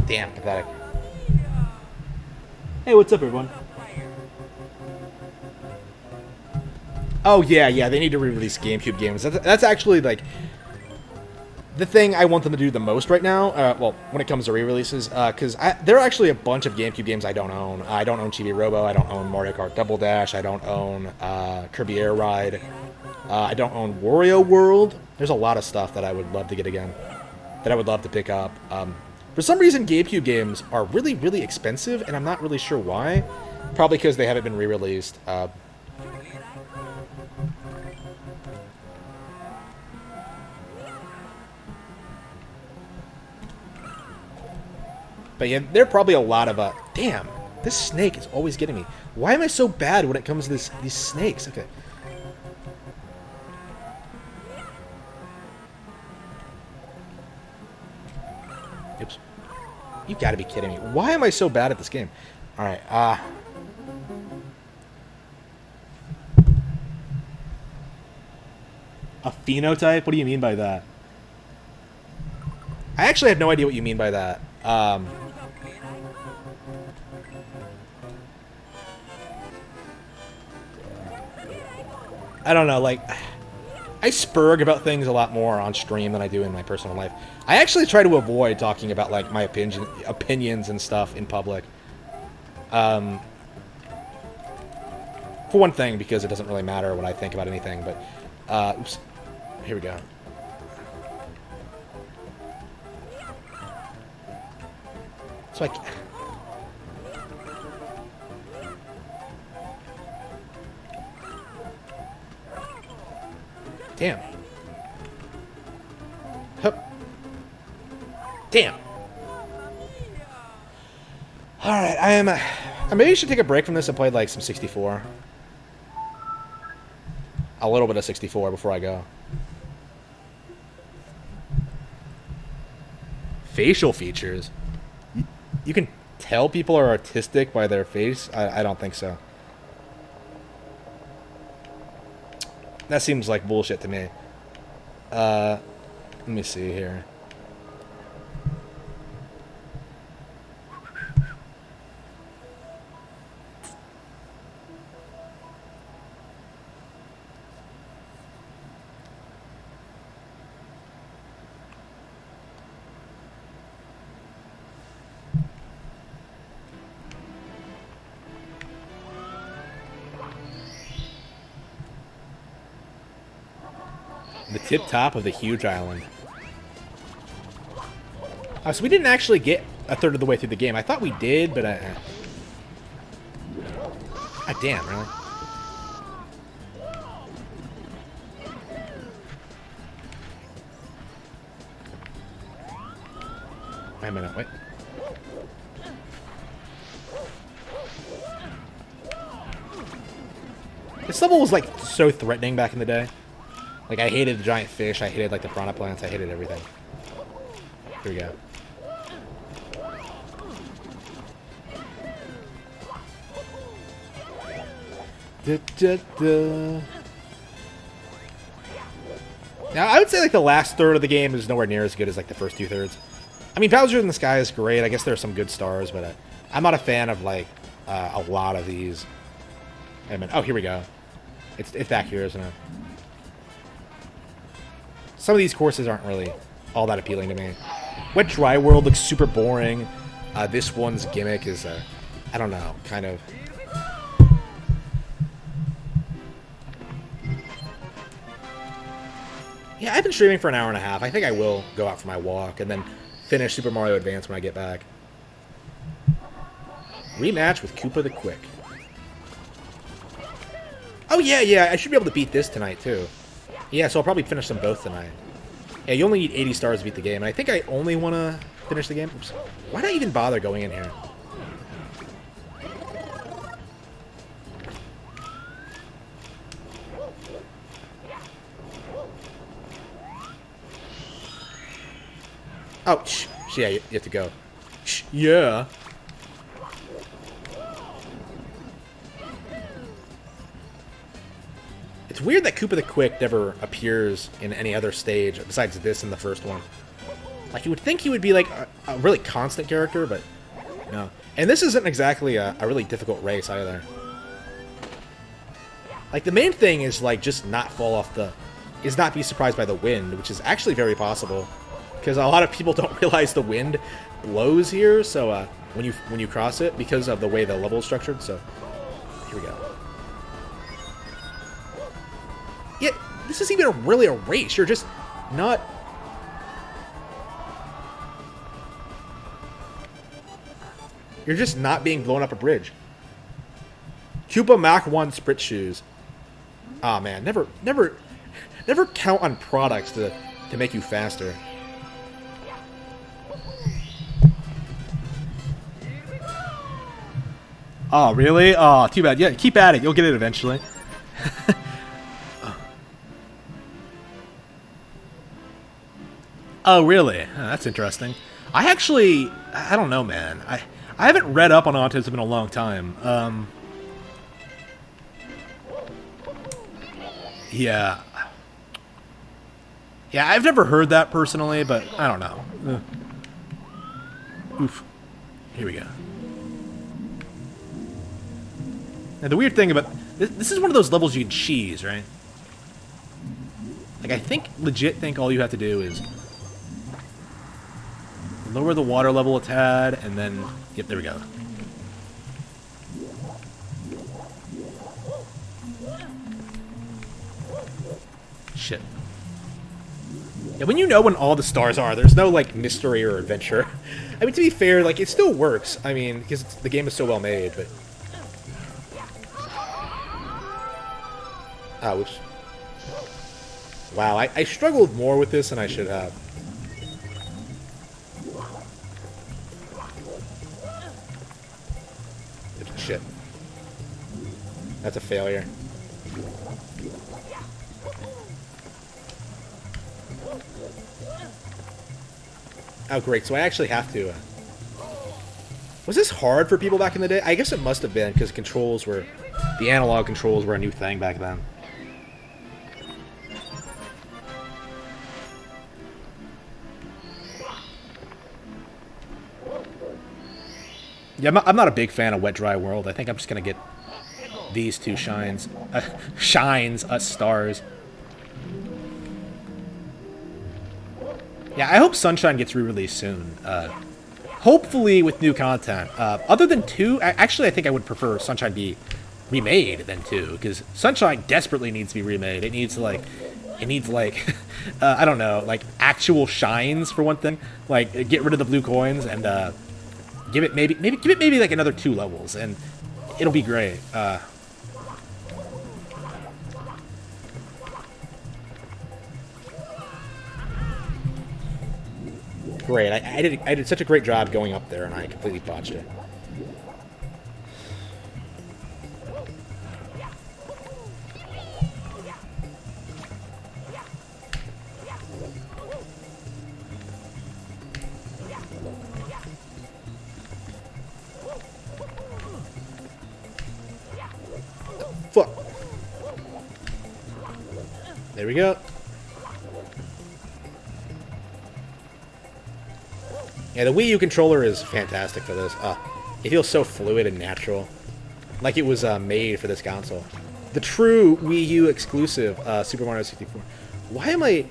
Damn, pathetic. Hey, what's up, everyone? Oh, yeah, they need to re-release GameCube games. That's actually, like, the thing I want them to do the most right now, well, when it comes to re-releases, because there are actually a bunch of GameCube games I don't own. I don't own Chibi Robo, I don't own Mario Kart Double Dash, I don't own Kirby Air Ride, I don't own Wario World. There's a lot of stuff that I would love to get again, that I would love to pick up. For some reason, GameCube games are really, really expensive, and I'm not really sure why. Probably because they haven't been re-released. But yeah, there are probably a lot of, damn, this snake is always getting me. Why am I so bad when it comes to these snakes? Okay. Oops. You gotta be kidding me. Why am I so bad at this game? Alright, a phenotype? What do you mean by that? I actually have no idea what you mean by that. I don't know, like, I spurg about things a lot more on stream than I do in my personal life. I actually try to avoid talking about, like, my opinions and stuff in public. For one thing, because it doesn't really matter what I think about anything, but, oops, here we go. So I... Damn. Hup. Damn. Alright, I maybe should take a break from this and play, like, some 64. A little bit of 64 before I go. Facial features? You can tell people are artistic by their face? I don't think so. That seems like bullshit to me. Let me see here. The tip top of the huge island. So we didn't actually get a third of the way through the game. I thought we did, but God damn, really? Wait a minute, wait. This level was, like, so threatening back in the day. Like, I hated the giant fish, I hated, like, the piranha plants, I hated everything. Here we go. Da, da, da. Now, I would say, like, the last third of the game is nowhere near as good as, like, the first two-thirds. I mean, Bowser in the Sky is great. I guess there are some good stars, but I'm not a fan of, like, a lot of these. Wait a minute. Oh, here we go. It's back here, isn't it? Some of these courses aren't really all that appealing to me. Wet Dry World looks super boring. This one's gimmick is, I don't know, kind of... Yeah, I've been streaming for an hour and a half. I think I will go out for my walk and then finish Super Mario Advance when I get back. Rematch with Koopa the Quick. Oh, yeah, I should be able to beat this tonight, too. Yeah, so I'll probably finish them both tonight. Yeah, you only need 80 stars to beat the game, and I think I only want to finish the game. Oops. Why did I even bother going in here? Oh, yeah, you have to go. Yeah. It's weird that Koopa the Quick never appears in any other stage besides this and the first one. Like, you would think he would be, like, a really constant character, but no. And this isn't exactly a really difficult race, either. Like, the main thing is, like, just not fall off the... is not be surprised by the wind, which is actually very possible. Because a lot of people don't realize the wind blows here, so, when you cross it, because of the way the level is structured, so... Here we go. Yeah, this isn't even really a race. You're just not... You're just not being blown up a bridge. Koopa Mach 1 Sprit Shoes. Aw, oh, man. Never count on products to make you faster. Oh, really? Oh, too bad. Yeah, keep at it. You'll get it eventually. Oh, really? Oh, that's interesting. I don't know, man. I haven't read up on autism in a long time. Yeah. Yeah, I've never heard that personally, but I don't know. Oof. Here we go. Now, the weird thing about... This is one of those levels you can cheese, right? Like, I legit think all you have to do is... lower the water level a tad, and then... Yep, there we go. Shit. Yeah, when you know when all the stars are, there's no, like, mystery or adventure. I mean, to be fair, like, it still works. I mean, because the game is so well made, but... Ah, whoops. Wow, I struggled more with this than I should have. Shit. That's a failure. Oh, great. So I actually have to... Was this hard for people back in the day? I guess it must have been, because controls were... The analog controls were a new thing back then. Yeah, I'm not a big fan of Wet Dry World. I think I'm just going to get these two stars. Yeah, I hope Sunshine gets re-released soon. Hopefully with new content. Other than 2, actually I think I would prefer Sunshine be remade than 2, because Sunshine desperately needs to be remade. It needs to, like, It needs like I don't know, like actual shines for one thing. Like get rid of the blue coins and give it maybe like another 2 levels and it'll be great. Great. I did such a great job going up there and I completely botched it. Fuck. There we go. Yeah, the Wii U controller is fantastic for this. It feels so fluid and natural. Like it was made for this console. The true Wii U exclusive Super Mario 64. Why am I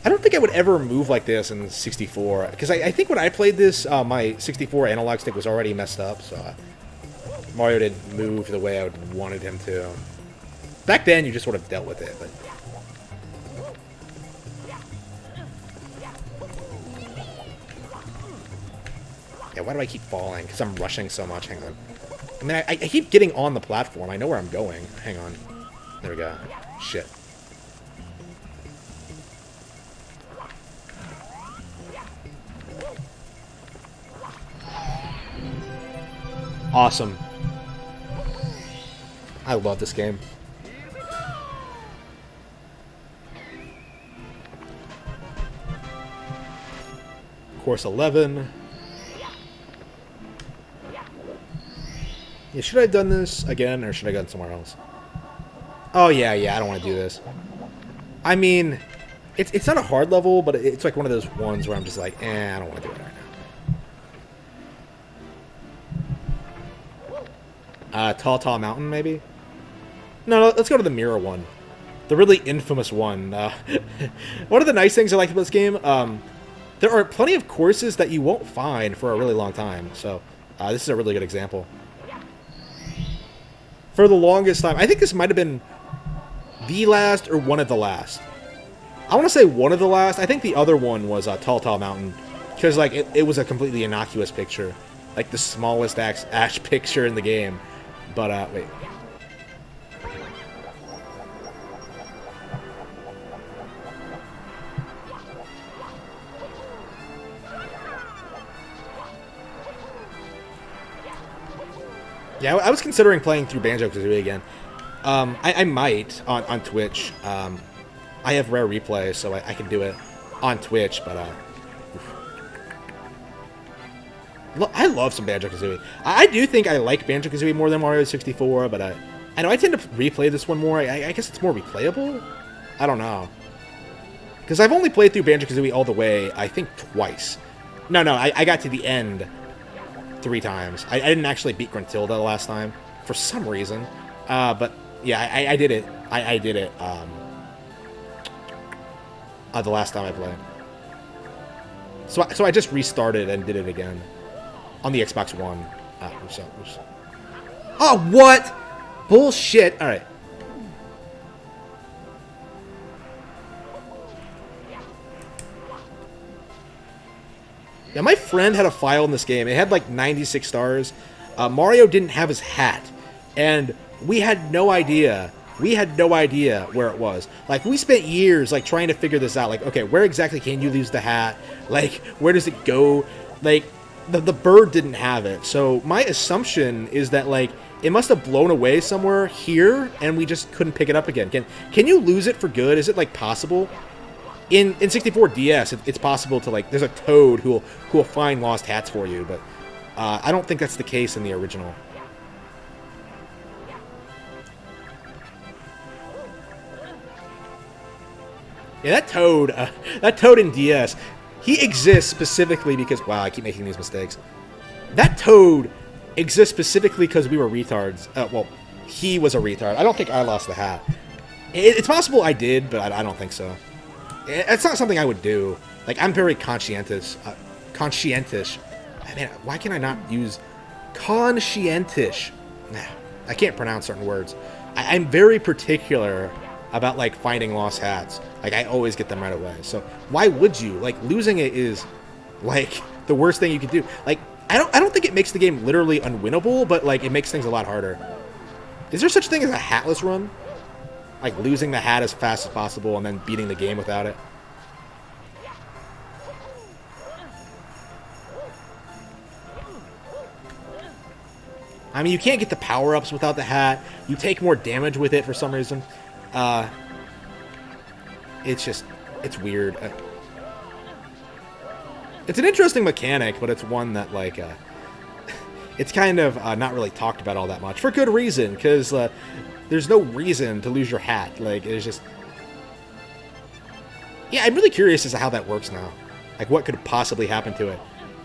don't think I would ever move like this in 64. Because I think when I played this, my 64 analog stick was already messed up. So Mario didn't move the way I would wanted him to. Back then, you just sort of dealt with it. But yeah, why do I keep falling? Because I'm rushing so much. Hang on. I mean, I keep getting on the platform. I know where I'm going. Hang on. There we go. Shit. Awesome. I love this game. Course 11. Yeah, should I have done this again, or should I have gone somewhere else? Oh, yeah, I don't want to do this. I mean, it's not a hard level, but it's like one of those ones where I'm just like, I don't want to do it right now. Tall Mountain, maybe? No, let's go to the mirror one. The really infamous one. One of the nice things I like about this game, there are plenty of courses that you won't find for a really long time, so this is a really good example. For the longest time, I think this might have been the last or one of the last. I want to say one of the last. I think the other one was Tall Mountain, because like it was a completely innocuous picture, like the smallest ash picture in the game. But wait. Yeah, I was considering playing through Banjo-Kazooie again. I might on Twitch. I have Rare Replay, so I can do it on Twitch, but I love some Banjo-Kazooie. I do think I like Banjo-Kazooie more than Mario 64, but I know I tend to replay this one more. I guess it's more replayable? I don't know. Because I've only played through Banjo-Kazooie all the way, I think, twice. No, I got to the end 3 times. I didn't actually beat Gruntilda the last time, for some reason. But, yeah, I did it. I did it the last time I played. So I just restarted and did it again. On the Xbox One. Oops. Oh, what? Bullshit. Alright. Yeah, my friend had a file in this game. It had like 96 stars. Mario didn't have his hat. And we had no idea. We had no idea where it was. Like, we spent years, like, trying to figure this out. Like, okay, where exactly can you lose the hat? Like, where does it go? Like, the bird didn't have it. So my assumption is that, like, it must have blown away somewhere here, and we just couldn't pick it up again. Can you lose it for good? Is it, like, possible? In 64 DS, it's possible to, like, there's a toad who will find lost hats for you, but I don't think that's the case in the original. Yeah, that toad in DS, he exists specifically because, wow, I keep making these mistakes. That toad exists specifically because we were retards. Well, he was a retard. I don't think I lost the hat. It's possible I did, but I don't think so. It's not something I would do. Like, I'm very conscientious. Conscientious. Man, why can I not use conscientious? I can't pronounce certain words. I'm very particular about like finding lost hats. Like I always get them right away. So why would you? Like losing it is like the worst thing you could do. Like I don't think it makes the game literally unwinnable, but like it makes things a lot harder. Is there such thing as a hatless run? Like losing the hat as fast as possible and then beating the game without it? I mean, you can't get the power-ups without the hat. You take more damage with it for some reason. It's weird. It's an interesting mechanic, but it's one that, like, it's kind of not really talked about all that much. For good reason, because there's no reason to lose your hat. Like, it's just... Yeah, I'm really curious as to how that works now. Like, what could possibly happen to it.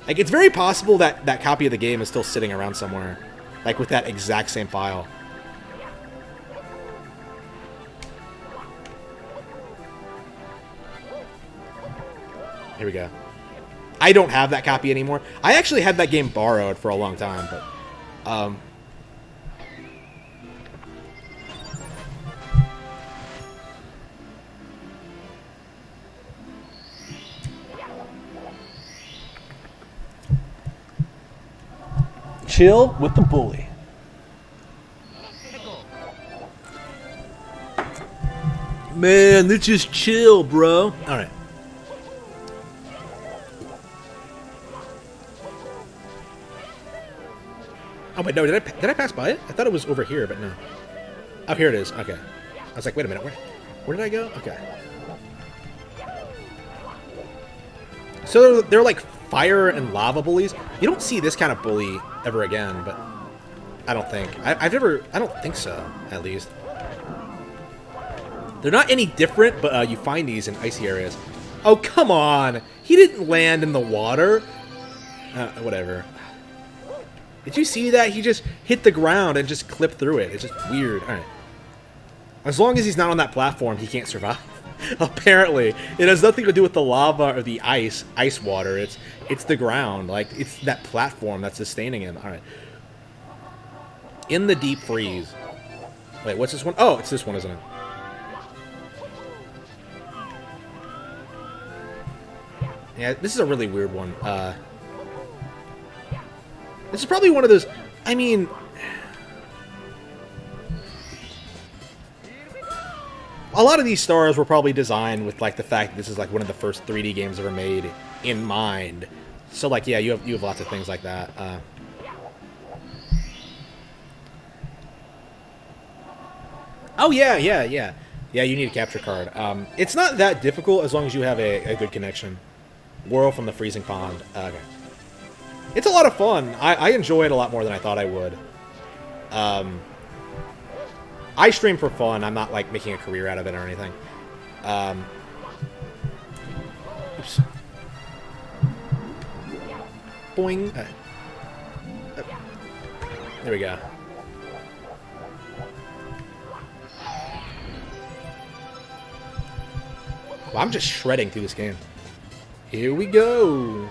Like, it's very possible that that copy of the game is still sitting around somewhere. Like, with that exact same file. Here we go. I don't have that copy anymore. I actually had that game borrowed for a long time, but... Chill with the bully. Man, let's just chill, bro. All right. Oh, wait, no, did I pass by it? I thought it was over here, but no. Oh, here it is. Okay. I was like, wait a minute, where did I go? Okay. So they're like fire and lava bullies. You don't see this kind of bully ever again, but I don't think. I don't think so, at least. They're not any different, but you find these in icy areas. Oh, come on! He didn't land in the water! Whatever. Did you see that? He just hit the ground and just clipped through it. It's just weird. Alright. As long as he's not on that platform, he can't survive. Apparently. It has nothing to do with the lava or the ice water. It's the ground. Like, it's that platform that's sustaining him. Alright. In the deep freeze. Wait, what's this one? Oh, it's this one, isn't it? Yeah, this is a really weird one. This is probably one of those... I mean... A lot of these stars were probably designed with, like, the fact that this is, like, one of the first 3D games ever made in mind. So, like, yeah, you have lots of things like that. Oh, yeah. Yeah, you need a capture card. It's not that difficult as long as you have a good connection. Whirl from the freezing pond. Okay. It's a lot of fun. I enjoy it a lot more than I thought I would. I stream for fun. I'm not, like, making a career out of it or anything. Oops. Boing. There we go. Well, I'm just shredding through this game. Here we go.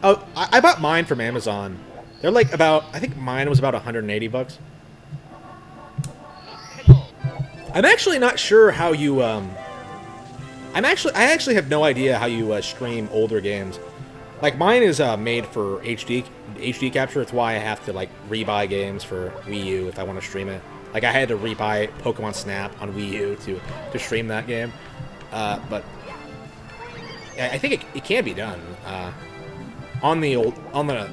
Oh, I bought mine from Amazon. They're like about, I think mine was about 180 bucks. I'm actually not sure how you, I actually have no idea how you stream older games. Like, mine is made for HD capture. It's why I have to, like, rebuy games for Wii U if I want to stream it. Like, I had to rebuy Pokemon Snap on Wii U to stream that game. But I think it can be done. On the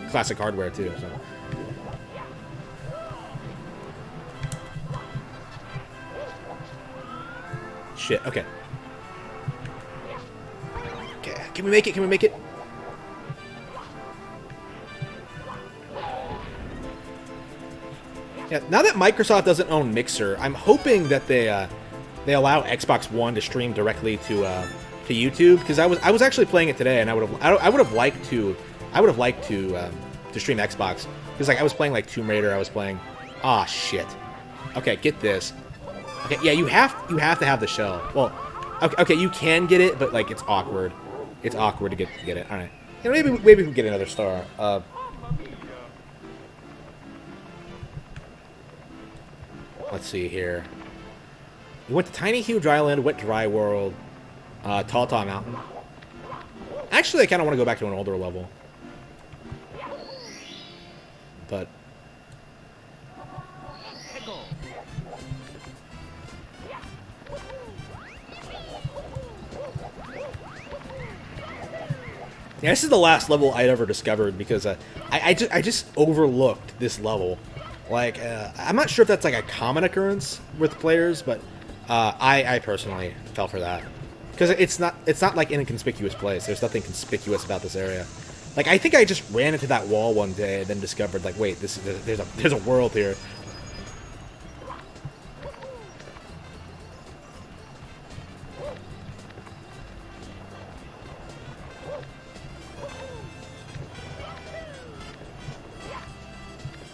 classic hardware too. So. Shit. Okay. Okay. Can we make it? Can we make it? Yeah. Now that Microsoft doesn't own Mixer, I'm hoping that they allow Xbox One to stream directly to YouTube, because I was actually playing it today, and I would have liked to stream Xbox, because like I was playing like Tomb Raider. I was playing. Ah, shit. Okay, get this. Okay, yeah, you have to have the shell. Well, okay, you can get it, but like it's awkward. It's awkward to get it. All right. Yeah, maybe we can get another star. Let's see here. We went to Tiny Huge Island, Wet Dry World, Tall Tall Mountain. Actually, I kind of want to go back to an older level. But... yeah, this is the last level I'd ever discovered because I just overlooked this level. Like, I'm not sure if that's like a common occurrence with players, but I personally fell for that because it's not like in a conspicuous place. There's nothing conspicuous about this area. Like, I think I just ran into that wall one day and then discovered, like, wait, there's a world here.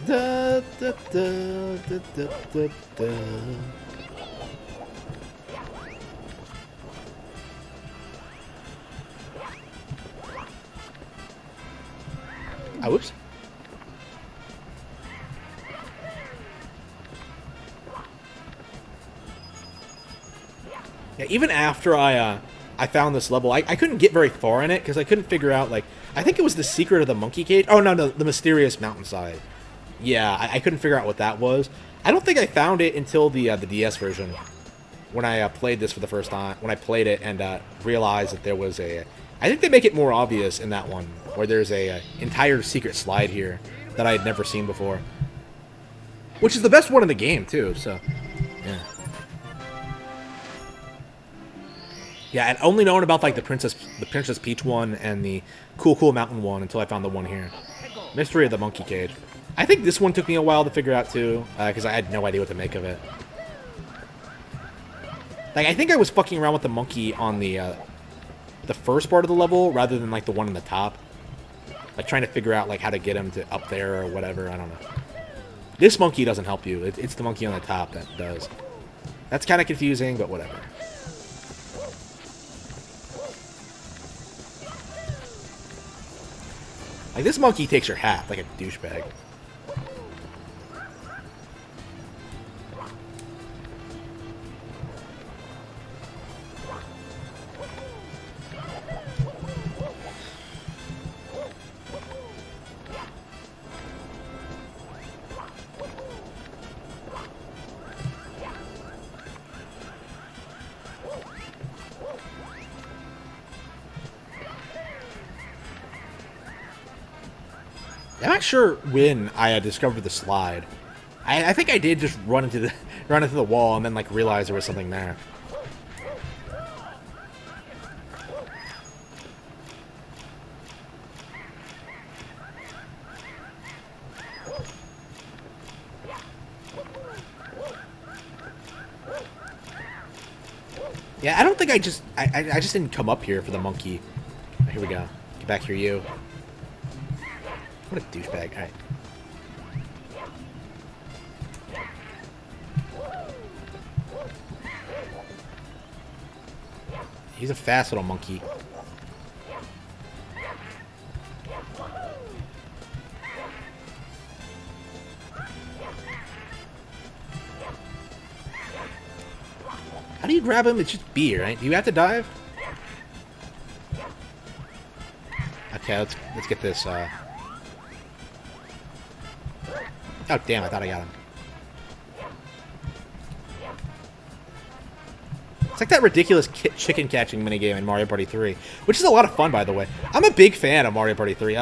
Da, da, da, da, da, da, da. Ah, whoops. Yeah, even after I found this level, I couldn't get very far in it because I couldn't figure out, like, I think it was the secret of the monkey cage. Oh, no, the mysterious mountainside. Yeah, I couldn't figure out what that was. I don't think I found it until the DS version when I played this for the first time. When I played it and realized that there was a... I think they make it more obvious in that one, where there's a entire secret slide here that I had never seen before. Which is the best one in the game, too, so... yeah. Yeah, I'd only known about, like, the Princess Peach one and the Cool Mountain one until I found the one here. Mystery of the Monkey Cage. I think this one took me a while to figure out, too, because I had no idea what to make of it. Like, I think I was fucking around with the monkey on the first part of the level, rather than, like, the one in the top. Like, trying to figure out, like, how to get him to up there or whatever, I don't know. This monkey doesn't help you. It's the monkey on the top that does. That's kind of confusing, but whatever. Like, this monkey takes your hat like a douchebag. I'm not sure when I discovered the slide. I think I did just run into the wall and then like realize there was something there. Yeah, I don't think I just didn't come up here for the monkey. Here we go. Get back here, you. What a douchebag. Alright. He's a fast little monkey. How do you grab him? It's just B, right? Do you have to dive? Okay, let's get this, oh, damn, I thought I got him. It's like that ridiculous chicken catching minigame in Mario Party 3, which is a lot of fun, by the way. I'm a big fan of Mario Party 3.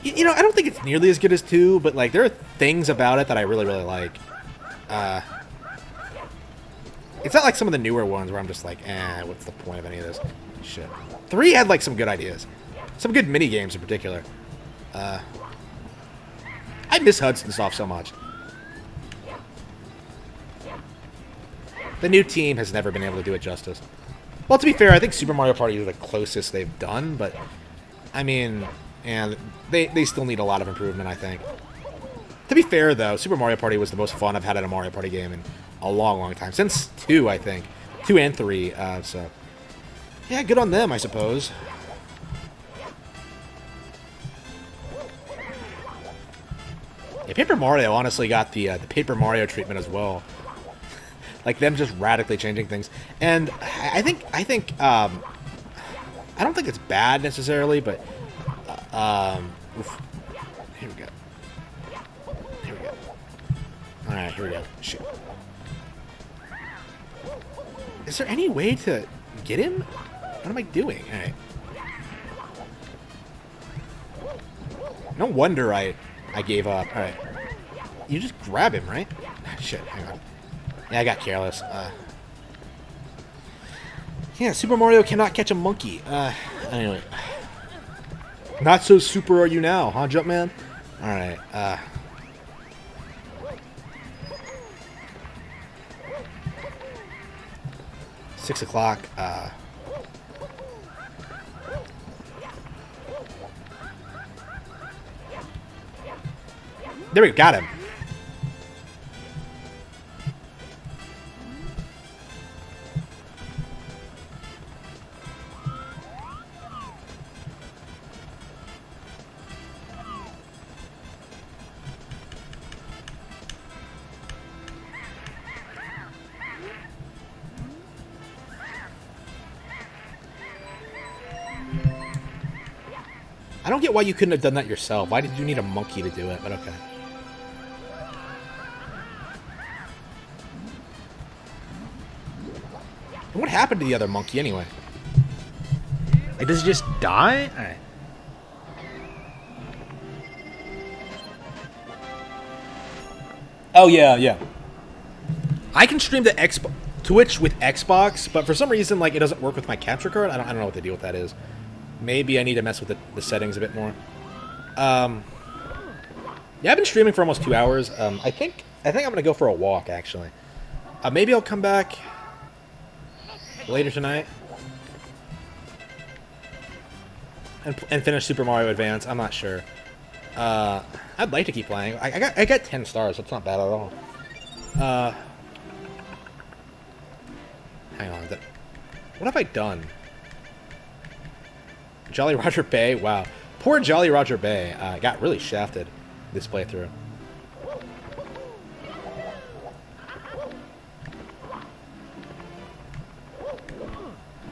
You know, I don't think it's nearly as good as 2, but, like, there are things about it that I really, really like. It's not like some of the newer ones where I'm just like, what's the point of any of this shit. 3 had, like, some good ideas. Some good minigames in particular. I miss Hudson Soft so much. The new team has never been able to do it justice. Well, to be fair, I think Super Mario Party is the closest they've done, but I mean, and they still need a lot of improvement, I think. To be fair, though, Super Mario Party was the most fun I've had at a Mario Party game in a long, long time. Since 2, I think. 2 and 3, so... yeah, good on them, I suppose. Yeah, Paper Mario honestly got the Paper Mario treatment as well. like them just radically changing things. And I don't think it's bad necessarily, but oof. Here we go. Here we go. All right, here we go. Shit. Is there any way to get him? What am I doing? All right. No wonder I gave up. All right. You just grab him, right? Shit, hang on. Yeah, I got careless. Yeah, Super Mario cannot catch a monkey. Anyway. Not so super are you now, huh, Jumpman? Alright, 6 o'clock, there we go, got him. I don't get why you couldn't have done that yourself. Why did you need a monkey to do it? But okay. And what happened to the other monkey anyway? Like, does he just die? Alright. Oh, yeah. I can stream to Twitch with Xbox, but for some reason, like, it doesn't work with my capture card. I don't know what the deal with that is. Maybe I need to mess with the settings a bit more. Yeah, I've been streaming for almost 2 hours. I think I'm gonna go for a walk actually. Maybe I'll come back later tonight and finish Super Mario Advance. I'm not sure. I'd like to keep playing. I got 10 stars. That's not bad at all. Hang on. What have I done? Jolly Roger Bay? Wow. Poor Jolly Roger Bay got really shafted this playthrough.